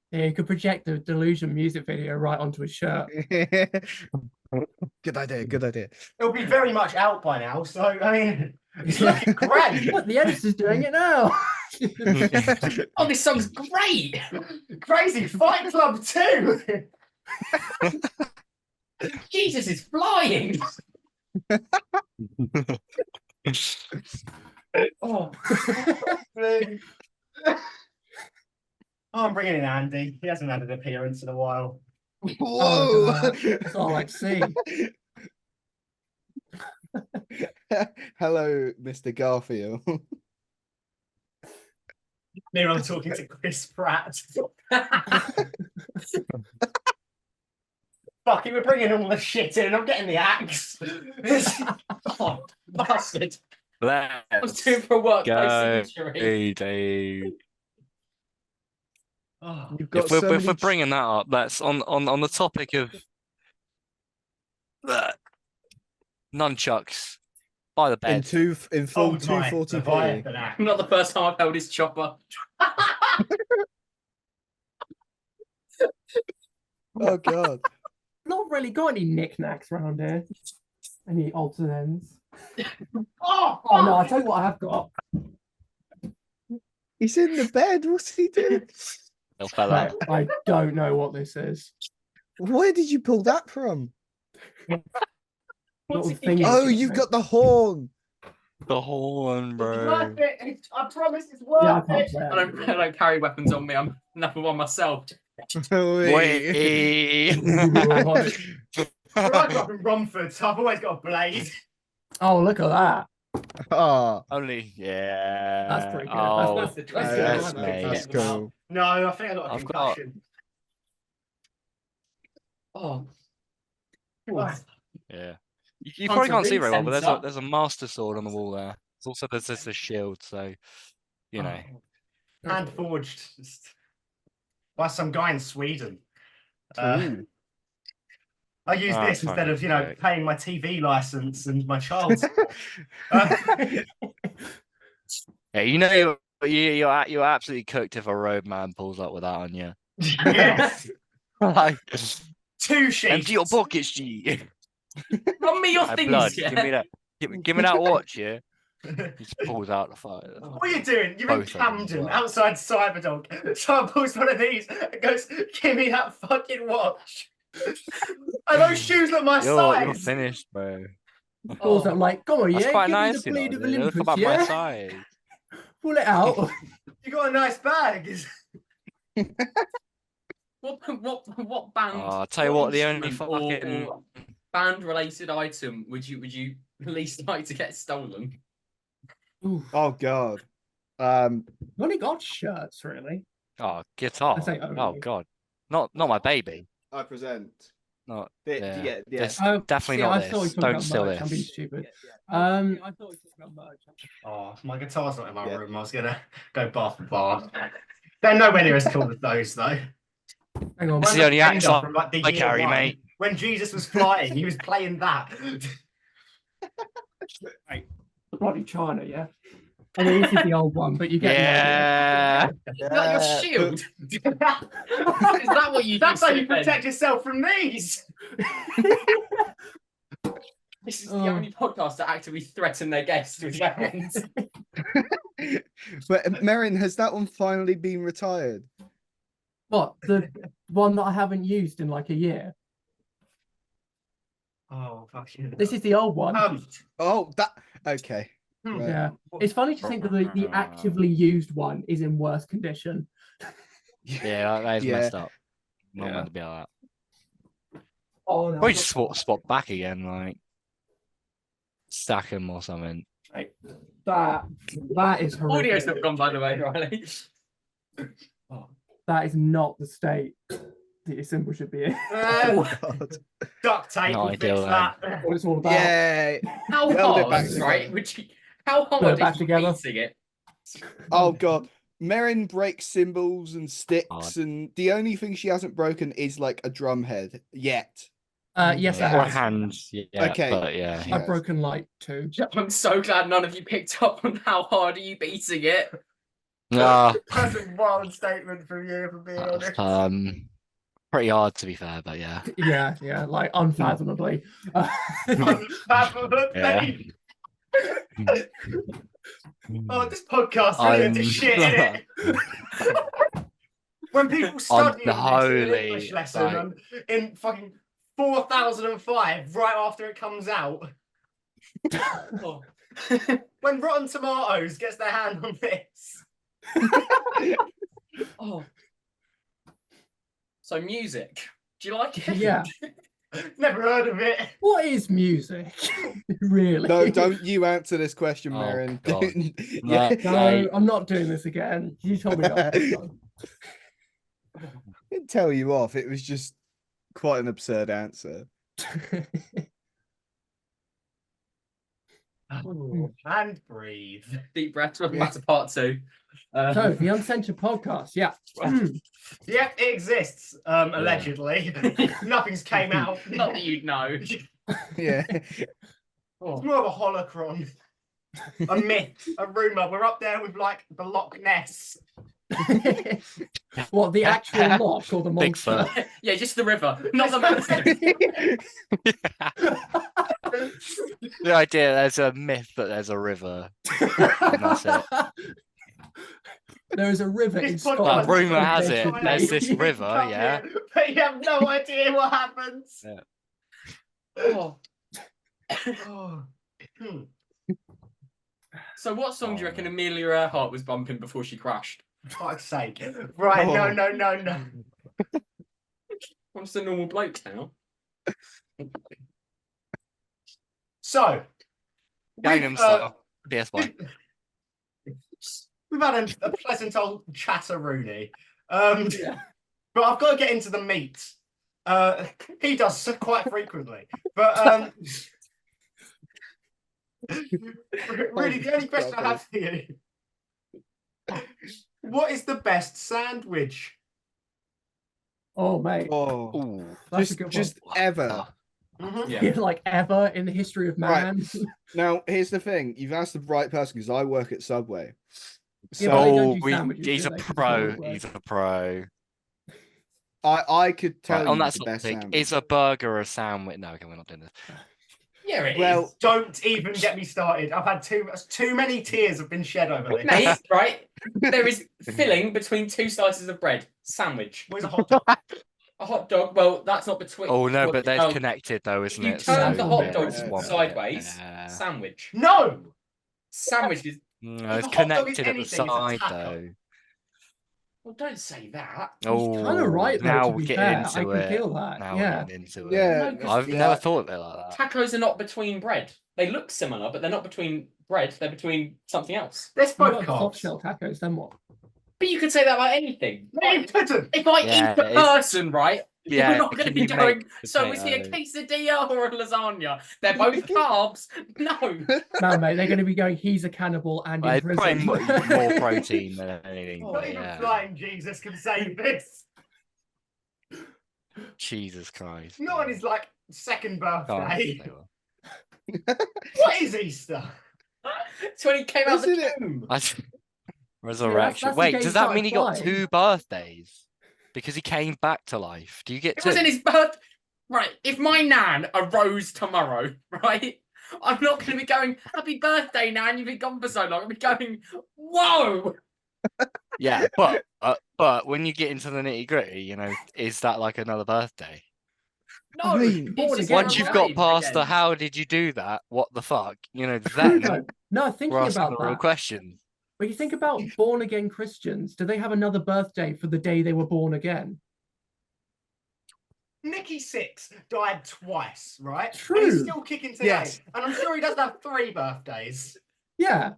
Yeah, you could project the Delusion music video right onto his shirt. Good idea. It'll be very much out by now, so I mean, it's looking great. Look, the editor's doing it now. Oh, this song's great. Crazy Fight Club 2. Jesus is flying. Oh. Oh, I'm bringing in Andy. He hasn't had an appearance in a while. Whoa! Oh, that's all I see. Hello, Mr. Garfield. Here I'm talking to Chris Pratt. Fuck it, we're bringing all the shit in. I'm getting the axe. Oh, bastard. I was Let's doing for work. go, Dave. Oh, You've got so If we're many bringing that up, that's on the topic of nunchucks by the in bed. full oh, 240p. Not the first time I've held his chopper. Oh god. Not really got any knickknacks around here. Any odds and ends. oh, Oh no, I tell you what I have got. He's in the bed. What's he doing? Little fella. No, I don't know what this is. Where did you pull that from? What's Little he thing. getting? Oh, you've got the horn. The horn, bro. I promise it's worth Yeah, I can't it. play I don't carry weapons on me. I'm number one myself. Wait. Well, I grew up in Romford, so I've always got a blade. Oh, look at that. Oh, Only, yeah. That's pretty good. Oh, That's the that's yes, good. mate. that's cool. No, I think I got a I've got- concussion. Oh. Yeah. You probably Hunter can't see Reed very well, but sensor. there's a master sword on the wall there. It's also there's a shield, so you know. Hand forged by some guy in Sweden. I use Oh, this instead of, paying my TV license and my child's. Yeah, you're absolutely cooked if a roadman pulls up with that on you. Yes. Like, 2 sheets. empty your pockets, G. Run me your My things, blood. yeah. Give me that. Give me that watch, yeah. He just pulls out the fire. What are you doing? You're in Both of them as Camden, well. outside Cyberdog. Someone pulls one of these and goes, "Give me that fucking watch." And those shoes look my You're size. finished, bro. Pulls out like, come on, That's yeah, quite give nice, me the you blade know. of Look Olympus, about my yeah? size. Pull it out. You got a nice bag. What band? I'll tell you what, the only instrument fucking or band related item would you least like to get stolen? Oof. Oh God. You only got shirts, really. guitar. I say Oh only. God, not my baby. I present. Not Yeah. This, Oh, definitely see, not I this. thought we talked Don't about steal merch. I'm being this. stupid. Yeah. I thought we talked about merch. Oh, my guitar's not in my Yeah. room. I was gonna go bar for bar. They're nowhere near as cool as those, though. Hang on. This is Mine the only was axe Fender from, like, the I year carry, one. mate. When Jesus was flying, he was playing that. Bloody China, yeah. I mean, this is the old one, but you get Yeah. Is that your shield? Is that what you? That's how you protect yourself from these. This is the only podcast that actively threaten their guests with weapons. But Merrin, has that one finally been retired? What, the one that I haven't used in like a year? Oh, fucking. This is the old one. Oh, that okay. Right. Yeah. It's funny to think that the actively used one is in worse condition. Yeah, that is Yeah. messed up. Not Yeah. meant to be like that. Oh, no. Probably just swap back again, like stack them or something. That is horrific. Audio's not gone, by the way, Riley. That is not the state that your symbol should be in. Duct tape Not will ideal, fix that. What it's all about. Yeah. How Weld it hard, back right? together. Would you? How Put hard it back are you together. beating it? Oh God. Merrin breaks cymbals and sticks, Hard. and the only thing she hasn't broken is like a drum head yet. Yes, I Or have. hands. Yeah, Okay. but yeah. She I've has. broken like 2. I'm so glad none of you picked up on how hard are you beating it. No, That's a wild statement from you, for being that's, honest. pretty hard to be fair, but yeah. Yeah, like unfathomably. Yeah. Oh, this podcast really into shit, innit? When people study the an Holy, English lesson like- in fucking 4005, right after it comes out. Oh. When Rotten Tomatoes gets their hand on this. Oh. So music. Do you like it? Yeah. Never heard of it. What is music? Really? No, don't you answer this question, Oh, Merrin. God. Yeah. No, Mate. I'm not doing this again. You told me not to. I didn't tell you off. It was just quite an absurd answer. And breathe. Deep breath. Welcome back to part 2. So, the Uncensored Podcast, yeah. Yep, it exists, allegedly. Nothing's came out. Not that you'd know. Yeah. It's more of a holocron. A myth, a rumour. We're up there with like the Loch Ness. What, the actual lock or the monster? Bigfoot. Yeah, just the river, not the mountain. The idea there's a myth that there's a river. And that's it. There is a river in This Scotland. podcast is rumour has it, confidential. there's this You river, come yeah. here, but you have no idea what happens. Yeah. Oh. Oh. Hmm. So what song do you reckon Amelia Earhart was bumping before she crashed? For fuck's sake. Right, no. I'm just a normal bloke now. So, Gangnam Style. PS1. we've had a pleasant old chatteroony. But I've got to get into the meat. He does so quite frequently. But really, the only question I have for you: what is the best sandwich? Oh, mate. Oh, That's a good just one. ever. Yeah. Like ever in the history of man. Right. Now, here's the thing: you've asked the right person because I work at Subway. Yeah, but they don't do Oh, sandwiches, he's do a they? 'Cause it's pro. not a He's a pro. I could tell Right, you on that the sort of best thing, sandwich. is a burger a sandwich? No, okay, we're not doing this. Yeah, it Well- is. Don't even get me started. I've had too many tears have been shed over this. Mate, right? There is filling between two slices of bread. Sandwich. Where's a hot dog? A hot dog, well, that's not between. Oh no, well, but there's well, connected though, isn't If you it? turn So, the hot yeah, dog yeah, one bit, sideways, yeah. sandwich. No! Sandwich is. No, If it's a hot dog is connected at the anything, it's a side taco. though. Well, don't say that. Oh, kind of right, though, now to we're be getting fair. into I can it. feel that. Now Yeah. we're getting into Yeah, it. No, 'cause I've never thought of it like that. Tacos are not between bread. They look similar, but they're not between bread. They're between something else. Let's What both about soft carbs. shell tacos? Then what? But you could say that about anything. No, you couldn't. If I Yeah, eat a it's- person, right? Yeah, You're not going to can be you going, make so is he a potato? quesadilla or a lasagna? They're both carbs. No. No, mate, they're going to be going, he's a cannibal and in It's prison. probably more protein than anything. Not But even yeah. flying Jesus can save this. Jesus Christ. Not on his second Can't birthday. say well. What is Easter? It's when he came out of Isn't the it? tomb. Resurrection. that's the Wait, day he does that mean started he got flying. 2 birthdays? Because he came back to life. Do you get It 2? was in his birth. Right. If my nan arose tomorrow, right, I'm not going to be going, happy birthday, nan. You've been gone for so long. I'll be going, whoa. Yeah, but when you get into the nitty gritty, is that like another birthday? No. I mean, it's just Once you've got alive past the again. how did you do that? What the fuck? True, Then though. No, we're thinking asking about the real that. question. When you think about born again Christians, do they have another birthday for the day they were born again? Nicky Six died twice, right? True. And he's still kicking today. Yes. And I'm sure he doesn't have 3 birthdays. Yeah.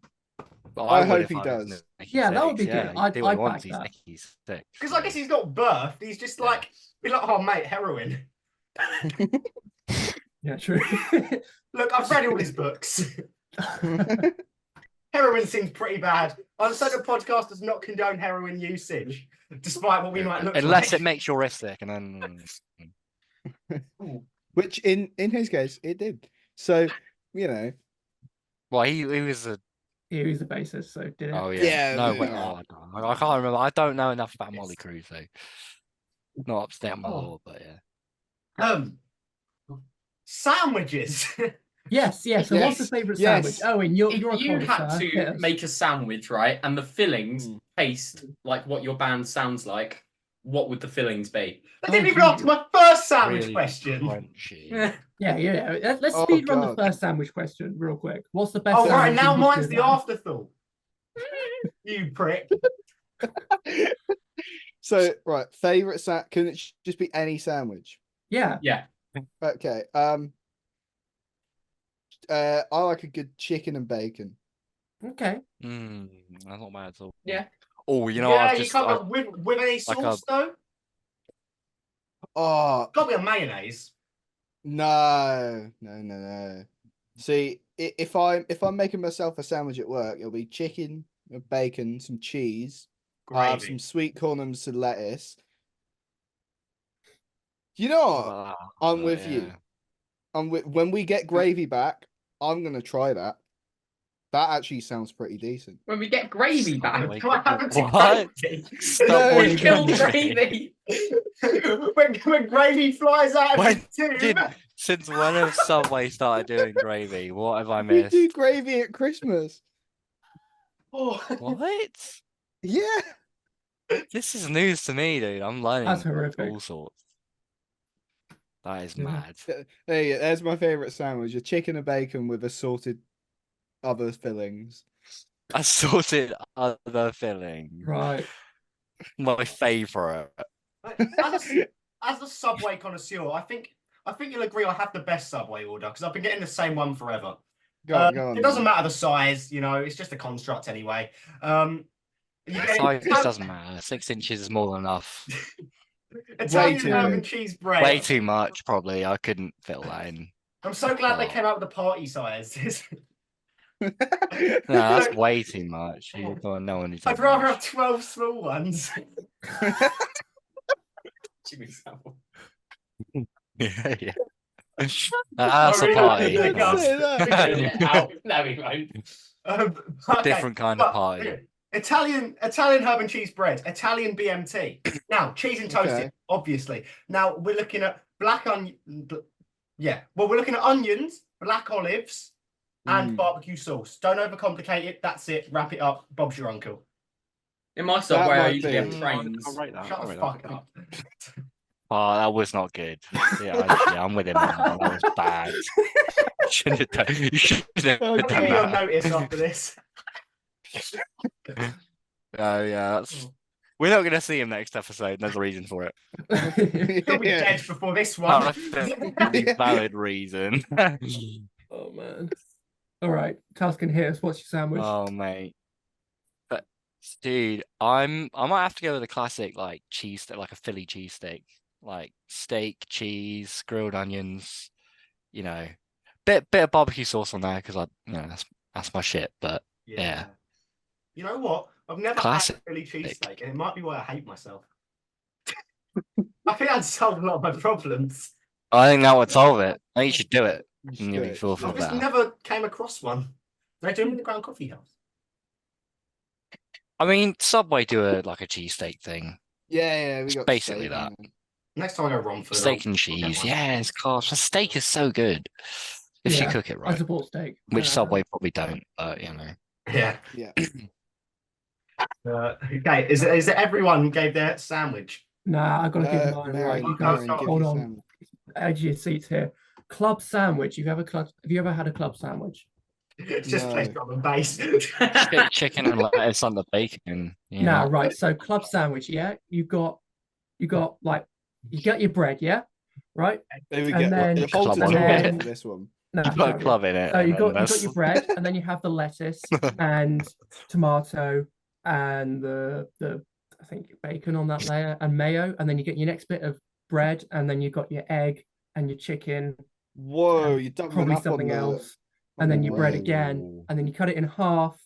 Well, I would hope if he was does. Nicky Yeah, that would be Six, good. yeah. I'd Do what he back wants, he's that. Nicky Six. Because I guess he's not birthed. He's just be like, oh, mate, heroin. Yeah, true. Look, I've read all his books. Heroin seems pretty bad. On such a podcast does not condone heroin usage, despite what we might look Unless like. it makes your wrist sick, and then Which in his case it did. So well, he was a He was the bassist, so did it. oh yeah, Yeah, no, but- wait, I can't remember. I don't know enough about Motley Crue, so not upstate my Oh. law, but yeah. Sandwiches. Yes. So what's Yes, the favourite yes. sandwich? Owen, you're If a you had connoisseur. Hit to us. make a sandwich, right, and the fillings taste like what your band sounds like, what would the fillings be? They didn't even answer my first sandwich Really question. crunchy. Yeah. Let's Oh, speed run the God. first sandwich question real quick. What's the best? Oh, right, sandwich now in mine's history the of man? afterthought. You prick. So right, favorite can it just be any sandwich? Yeah. Yeah. Okay. I like a good chicken and bacon. Okay. That's not bad at all. Yeah. Oh, Yeah, I've you just can't go with any like sauce, though? Oh Got to be a mayonnaise. no. See, if I'm making myself a sandwich at work, it'll be chicken, bacon, some cheese, Gravy. some sweet corn and some lettuce. You know what? I'm with you. When we get gravy back, I'm gonna try that. That actually sounds pretty decent. When we get gravy back, Wait, What happened to what? gravy? Stop No, we wanting killed gravy. gravy. when gravy flies out of When his tube. Since when have Subway started doing gravy? What have I We missed? do gravy at Christmas. Oh. What? Yeah. This is news to me, dude. I'm learning That's horrific. all sorts. That is Yeah. mad. There you go. There's my favorite sandwich: a chicken and bacon with assorted other fillings. Assorted other filling. Right. My favourite. As a Subway connoisseur, I think you'll agree I have the best Subway order because I've been getting the same one forever. Go on, it doesn't matter the size, it's just a construct anyway. Size doesn't matter. 6 inches is more than enough. Italian herb and cheese bread. Way too much, probably. I couldn't fill that in. I'm so glad they came out with the party size. No, that's way too much. No one needs. I'd rather have 12 small ones. Yeah. That's a party. No, we won't. Different kind of party. Italian herb and cheese bread, Italian BMT. Now, cheese and toasted, obviously. Now we're looking at black onion. Yeah, well, we're looking at onions, black olives, and barbecue sauce. Don't overcomplicate it. That's it. Wrap it up. Bob's your uncle. In my Subway, I usually have trains. Shut the fuck up. Oh, that was not good. Yeah, I'm with him. That was bad. You should have done I'll give you your notice after this. Oh yeah, we're not going to see him next episode. There's a reason for it. He'll be dead before this one. Valid reason. Oh man. All right, Tuscan, hit us. What's your sandwich? Oh mate, but dude, I might have to go with a classic like cheese, like a Philly cheesesteak, like steak, cheese, grilled onions. Bit of barbecue sauce on there because that's my shit. But yeah. You know what? I've never had a Philly cheesesteak, and it might be why I hate myself. I think I'd solve a lot of my problems. I think that would solve it. I think you should do it. And you'll be feel I just never came across one. They do them in the Ground Coffee House. I mean, Subway do a cheesesteak thing. Yeah, we got basically that. Next time I go Romford, steak and cheese. Yeah, it's carbs. Steak is so good if you cook it right. I support steak, which Subway probably don't, but Yeah. Okay, is it everyone gave their sandwich? Nah, I gotta give mine. Right, you guys, hold on. Edge your seats here. Club sandwich. Have you ever had a club sandwich? It's just placed on the base. Chicken and lettuce on the bacon. No, right. So club sandwich, yeah. You got like you get your bread, yeah, right. There we go. This one. No, you got a club in it. So you got your bread, and then you have the lettuce and tomato and the I think bacon on that layer and mayo, and then you get your next bit of bread, and then you got your egg and your chicken. Whoa, you done probably something else, and then your bread again, and then you cut it in half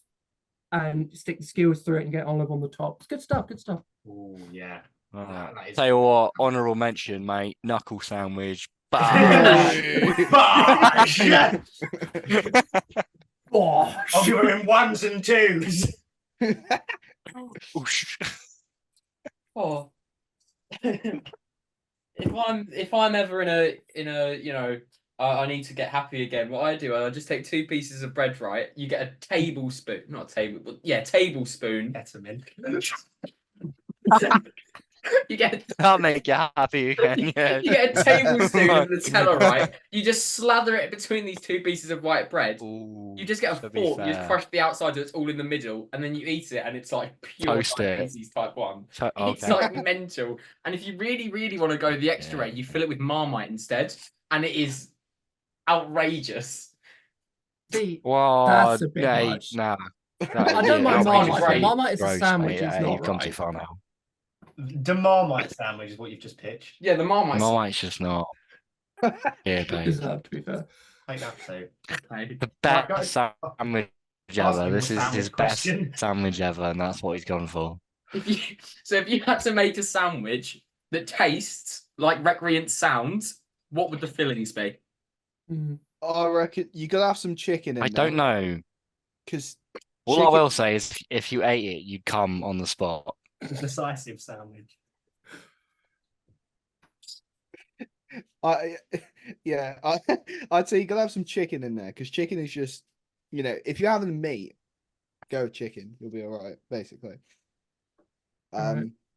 and stick the skewers through it and get olive on the top. It's good stuff. Good stuff. Oh yeah. Tell you what, honourable mention, mate. Knuckle sandwich. Bosh! I'll give them in ones and twos. Oh. If I'm ever in a I need to get happy again. What I do, I just take 2 pieces of bread. Right, you get a tablespoon, not a table, but tablespoon. Get them in. You get. That'll make you happy again. Yeah. You get a tablespoon of Nutella, right? You just slather it between these 2 pieces of white bread. Ooh, you just get a fork. You just crush the outside, so it's all in the middle, and then you eat it, and it's like pure Macy's type 1. It's like mental. And if you really, really want to go the extra way, you fill it with Marmite instead, and it is outrageous. That's a bit much. Nah. I don't mind Marmite, but Marmite is a sandwich. It's not you've gone too right. far now. The Marmite sandwich is what you've just pitched. Yeah, the Marmite's just not. Yeah, babe. Deserved, to be fair. Take that too. The best sandwich ever. This is his best sandwich ever, and that's what he's gone for. If you had to make a sandwich that tastes like Recreance sounds, what would the fillings be? I reckon you gotta have some chicken in there. I don't know. Because all I will say is if you ate it, you'd come on the spot. Decisive sandwich. I'd say you gotta have some chicken in there because chicken is just, if you're having meat, go with chicken. You'll be all right, basically.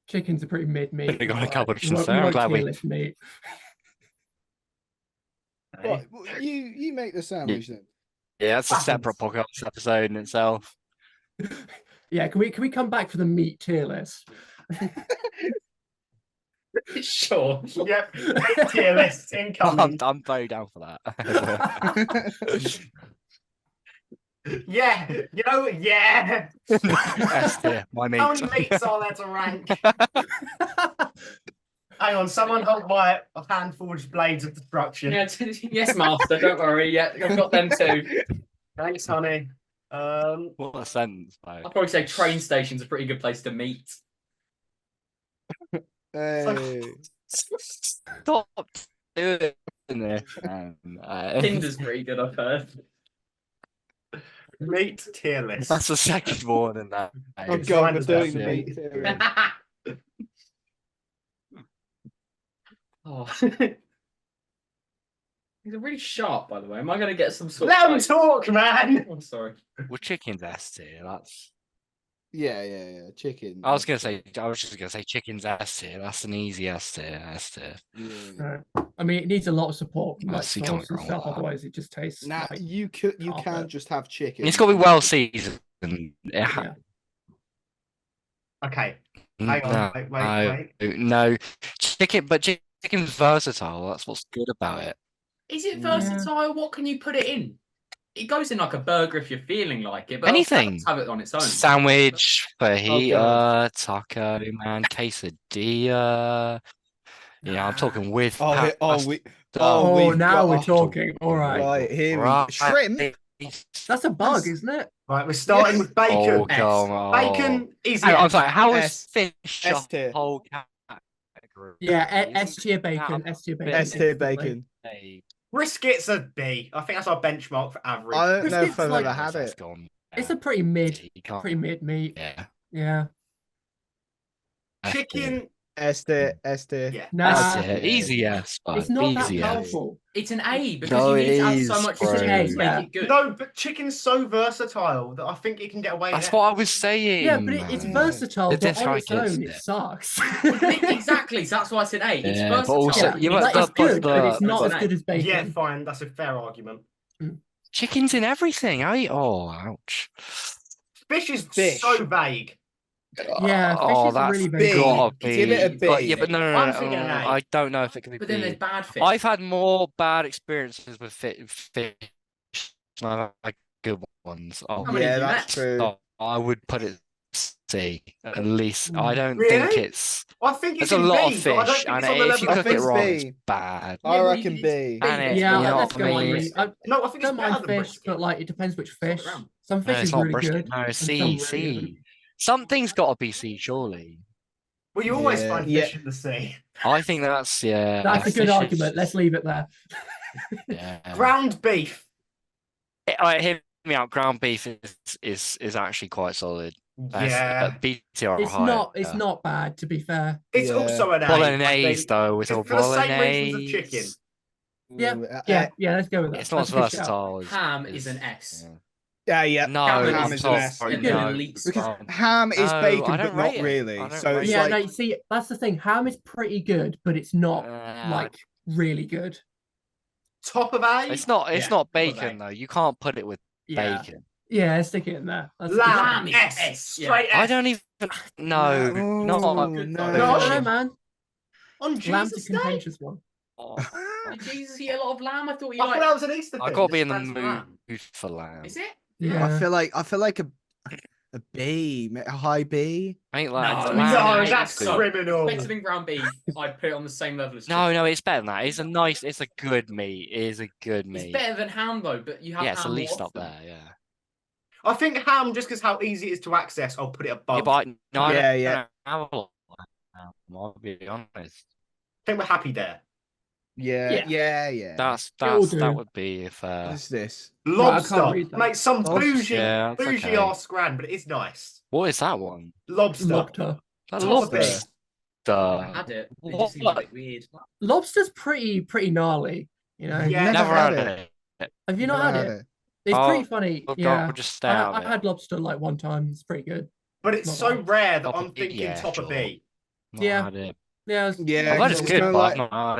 Chicken's a pretty mid meat. We got a couple of options there. I'm glad we. Meat. Right, you make the sandwich then. Yeah, that's a separate podcast episode in itself. Yeah, can we come back for the meat tier list? Sure. Yep. Meat tier list incoming. I'm very down for that. Yeah, you know, yeah. S tier, my meat. How many meats are there to rank? Hang on, someone hold my hand-forged blades of destruction. Yeah, yes, master. Don't worry. Yeah, I've got them too. Thanks, honey. What a sentence, though. I'd probably say train station's a pretty good place to meet. Hey. Stop doing this. Tinder's pretty good, I've heard. meat tier list. That's the second one in that. Oh god, we're doing the Yeah. meat theory. Oh. These are really sharp, by the way. Am I going to get some sort Let of... him talk, man! I'm sorry. Well, chicken's S tier. That's. Yeah. Chicken. I was just gonna say chicken's S tier. That's an easy S tier. Yeah. I mean, it needs a lot of support, I like see sauce coming and wrong stuff. with that. Otherwise, it just tastes. Nah, like, you half can't it. just have chicken. It's got to be well seasoned. Yeah. Okay, hang on, wait. No, chicken's versatile. That's what's good about it. Is it versatile? What can you put it in? It goes in like a burger if you're feling like it, but Anything. have it on its own. Sandwich, fajita, God. taco, man, quesadilla. Yeah, I'm talking with. Oh, Oh, now we're got- talking. All right. Right, here we Right. shrimp. That's a bug, isn't it? Right, we're starting with bacon. Oh, S. come on. Bacon, easy. I'm sorry, how is S. fish S a tier. whole category? Yeah, Isn't S tier that bacon. a S tier bacon. S tier instantly. bacon. A- Brisket's a B. I think that's our benchmark for average. I don't know if Brisket's I've like- ever had That's it. gone. It's a pretty mid You can't- meat. Yeah. Yeah. Chicken, S tier. yeah. Nah, That's it. Easy yes, but it's not that easy yes. powerful. It's an A because No, you need to add it so is, much bro. to Yeah. make it good. No, but chicken's so versatile that I think it can get away That's with it. what I was saying. Yeah, but it's man. versatile, It but just on like its own, it it. sucks. Exactly, so that's why I said A. It's Yeah, but versatile. also- Yeah, yeah, like, but it's good, the- but it's not it's as good as bacon. Yeah, fine. That's a fair argument. Chicken's in everything. Oh, ouch. Fish is Fish. so vague. Yeah, fish Oh, is that's really big. vague. gotta be. Give it a But, B. yeah, but no. I'm thinking an A. I don't know if it can be But then there's B. bad fish. I've had more bad experiences with fish than I've had good ones. How many Yeah, have you that's met? true. So I would put it C at least. I don't Really? think it's. I think it's There's a in lot B, of but I don't fish, think and it's on the if you level cook of it fish. wrong, B. it's bad. I Yeah, but reckon it's B. And it- Yeah, you know let's what go I on. mean? Lee. I No, I think it's don't better mind than fish, brisket. but like it depends which fish. around. Some No, fish it's is not really brisket. good. No, and C, some really C. isn't. Something's got to be C, surely. Well, you always Yeah, find fish in the sea. I think that's yeah. That's a good fish is- argument. Let's leave it there. Yeah. Ground beef. Hear me out. Ground beef is actually quite solid. Yeah. BTR It's not bad, to be fair. It's Yeah. also an A. I Bolognese think. though. It's all For the same reasons of bolognese. chicken. Yeah, Ooh, Yeah, let's go with that. It's not as That's a good shout. versatile as Ham is an S. yeah. No, Ham I'm is an S. sorry, It's no. elite Because spot. ham is No, bacon, I but don't not rate it. really. I don't So rate it's it. Yeah, like no, see, that's the thing. Ham is pretty good, but it's not like really good. Top of A. It's not. It's Yeah, not top of bacon A. though. You can't put it with Yeah, bacon. yeah, stick it in there. That's a good shout. Lamb. is S. S, Straight I S. don't even. No, No, not. no. No, I don't know, man. On Lamb's a Jesus Day. contentious one. Did Jesus eat a lot of lamb? I thought I you thought like. that was an Easter I thing. gotta be in just the fancy lamb. mood for lamb. Is it? Yeah. I feel like a B, a high B. Ain't like No, No, it's that's good. criminal. Better than ground beef. I'd put it on the same level as No, chicken. no, it's better than that. It's a nice. It's a good meat. It is a good It's meat. better than ham though, but you have Yeah, it's ham at least more up often. there. Yeah. I think ham, just because how easy it is to access, I'll put it above. Yeah, but no, I Yeah, don't yeah. have a lot of ham, I'll be honest. I think we're happy there. Yeah. That do. would be if. What's this? I can't Lobster. read that. Mate, some Lobster. bougie, Yeah, it's bougie okay. arse grand, but it is nice. What is that one? Lobster. Lobster. That Top lobster. of it. I had it. It just seems a bit weird. Lobster's pretty gnarly, you know. Yeah. Never had had it. Have you not Never had it? It's Oh, pretty funny. I'll Yeah. just stay out I of it. had lobster like one time. It's pretty good. But it's Not so bad. rare that Top I'm of B, thinking yeah, top of sure. B. Not Yeah. had it. Yeah. Yeah, I've heard it's it's kinda good, but I've like- not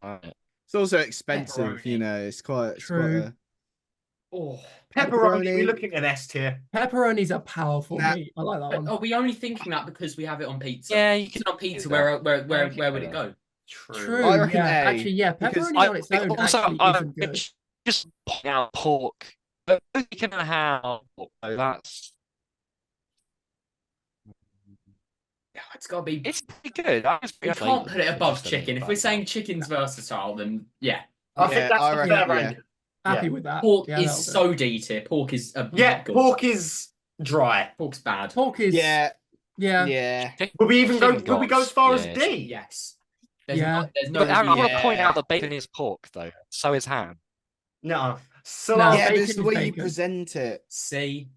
had it. It's also expensive, Pepperoni. you know. It's quite True. Oh, Pepperoni. We're looking at S tier. Pepperoni's a powerful meat. I like that one. Are we only thinking that because we have it on pizza? Yeah, you can on pizza. Where would it go? True. I reckon yeah, A, actually, yeah. Pepperoni on its own actually isn't good. Just point out pork. Bacon and ham. That's. It's got to be. It's pretty good. We can't put it above chicken. If we're saying chicken's versatile, then yeah. I think that's the fair rank. Happy with that. Pork is so D tier. Pork is pork is dry. Pork's bad. Pork is Yeah. Yeah. Will we even go? Will we go as far as D? Yes. There's no. I want to point out that bacon is pork, though. So is ham. No. There's the way you present it. C.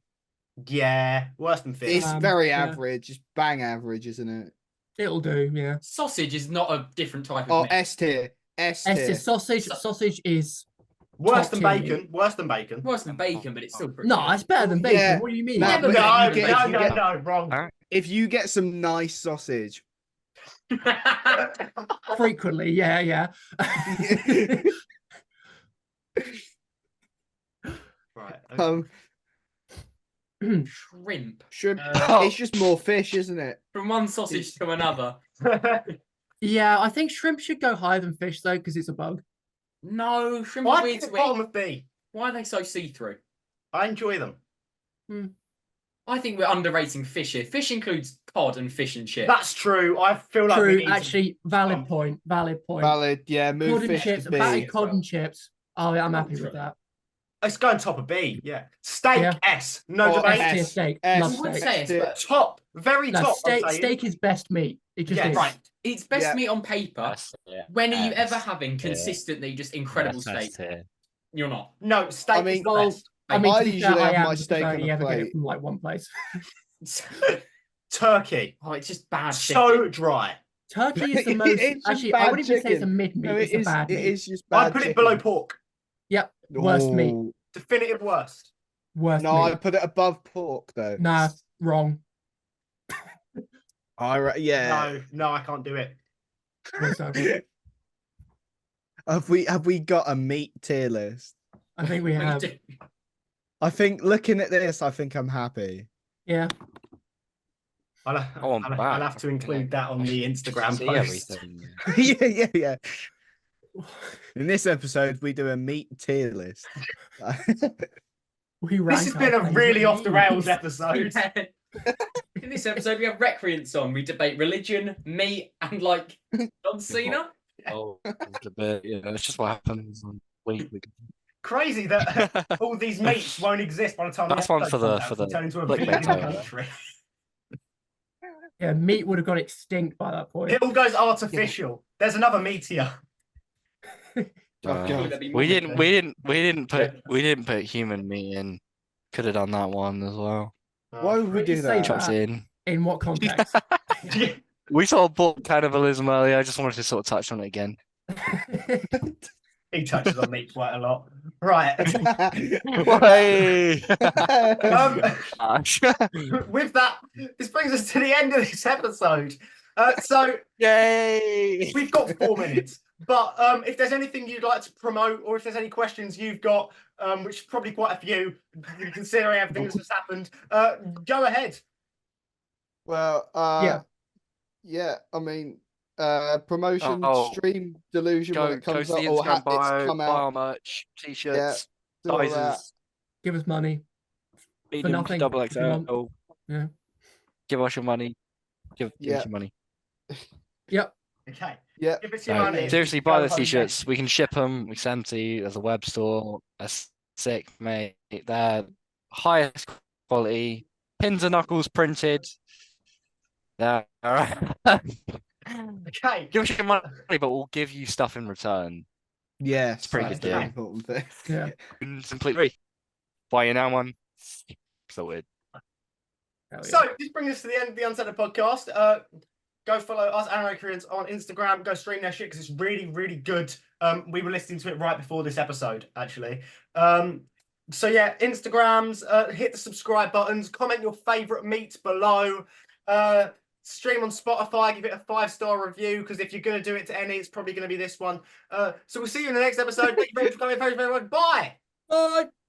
Yeah, worse than fish. It's very average. It's bang average, isn't it? It'll do. Yeah. Sausage is not a different type of. Oh, S tier. S tier. Sausage is. Worse than bacon. Worse than bacon. Worse than bacon, but it's still pretty. No, it's better than bacon. Yeah. What do you mean? No, No, wrong. If you get some nice sausage. Frequently, yeah. Right. Shrimp. It's just more fish, isn't it? From one sausage to another. Yeah, I think shrimp should go higher than fish though, because it's a bug. No, shrimp Why are weird the to bottom eat. of B? Why are they so see-through? I enjoy them. I think we're underrating fish here. Fish includes cod and fish and chips. That's true. I feel like True, we need actually, valid point. Valid, yeah. Move Cod and fish chips, to B. battered cod and chips. Oh, yeah, I'm happy with that. It's going top of B. Yeah. Steak S. No debate. S tier steak. S. Love steak. Top. Very top. Steak is best meat. It just is. Right. It's best meat on paper. When are you ever having consistently just incredible steak? You're not. No, steak is the best. I mean, I usually have my steak on only a ever get it plate. from like one place. Turkey. Oh, it's just bad. So dry. Turkey is the most. Actually, I wouldn't even say it's a mid meat. It's a bad meat. It is just bad. I put it below pork. Yep. Worst meat. Definitive worst. Worst meat. I put it above pork though. Nah, wrong. No, I can't do it. Have we got a meat tier list? I think we have. I think looking at this, I think I'm happy. Yeah. I'll have to include that on the Instagram post. Yeah. In this episode, we do a meat tier list. This has been a really off the rails episode. In this episode, we have Recreance on. We debate religion, meat, and like John Cena. It's just what happens on week. Crazy that all these meats won't exist by the time that's one for the turn into a vegan country. Yeah, meat would have got extinct by that point. It all goes artificial. There's another meteor. We didn't put human meat in. Could have done that one as well. Why would we do that? Chopped in. In what context? We sort of bought cannibalism earlier. I just wanted to sort of touch on it again. He touches on meat quite a lot. Right. With that, this brings us to the end of this episode. So, yay! We've got 4 minutes. But if there's anything you'd like to promote, or if there's any questions you've got, which is probably quite a few, considering everything that's just happened, go ahead. Well, yeah. I mean, promotion, stream delusion when it comes out, or hats come out. Buy our merch, t-shirts, sizes. Give us money. For nothing. XXL. Yeah. Give us your money. Give us your money. Yep. Okay. Yeah. Give us your money. Seriously, buy the t-shirts. We can ship them. We send to you. There's a web store. That's sick, mate. They're highest quality. Pins and knuckles printed. Yeah. All right. Okay. Give us your money, but we'll give you stuff in return. Yeah, it's pretty good deal. Important thing. Yeah. Completely free. Buy you now one. So weird. So this brings us to the end of the Uncensored Podcast. Go follow us and Recreance on Instagram. Go stream their shit because it's really, really good. We were listening to it right before this episode, actually. So yeah, Instagrams, hit the subscribe buttons, comment your favourite meat below. Stream on Spotify, give it a 5-star review, because if you're going to do it to any, it's probably going to be this one. So we'll see you in the next episode. Thank you very much for coming. Very much. Bye. Bye.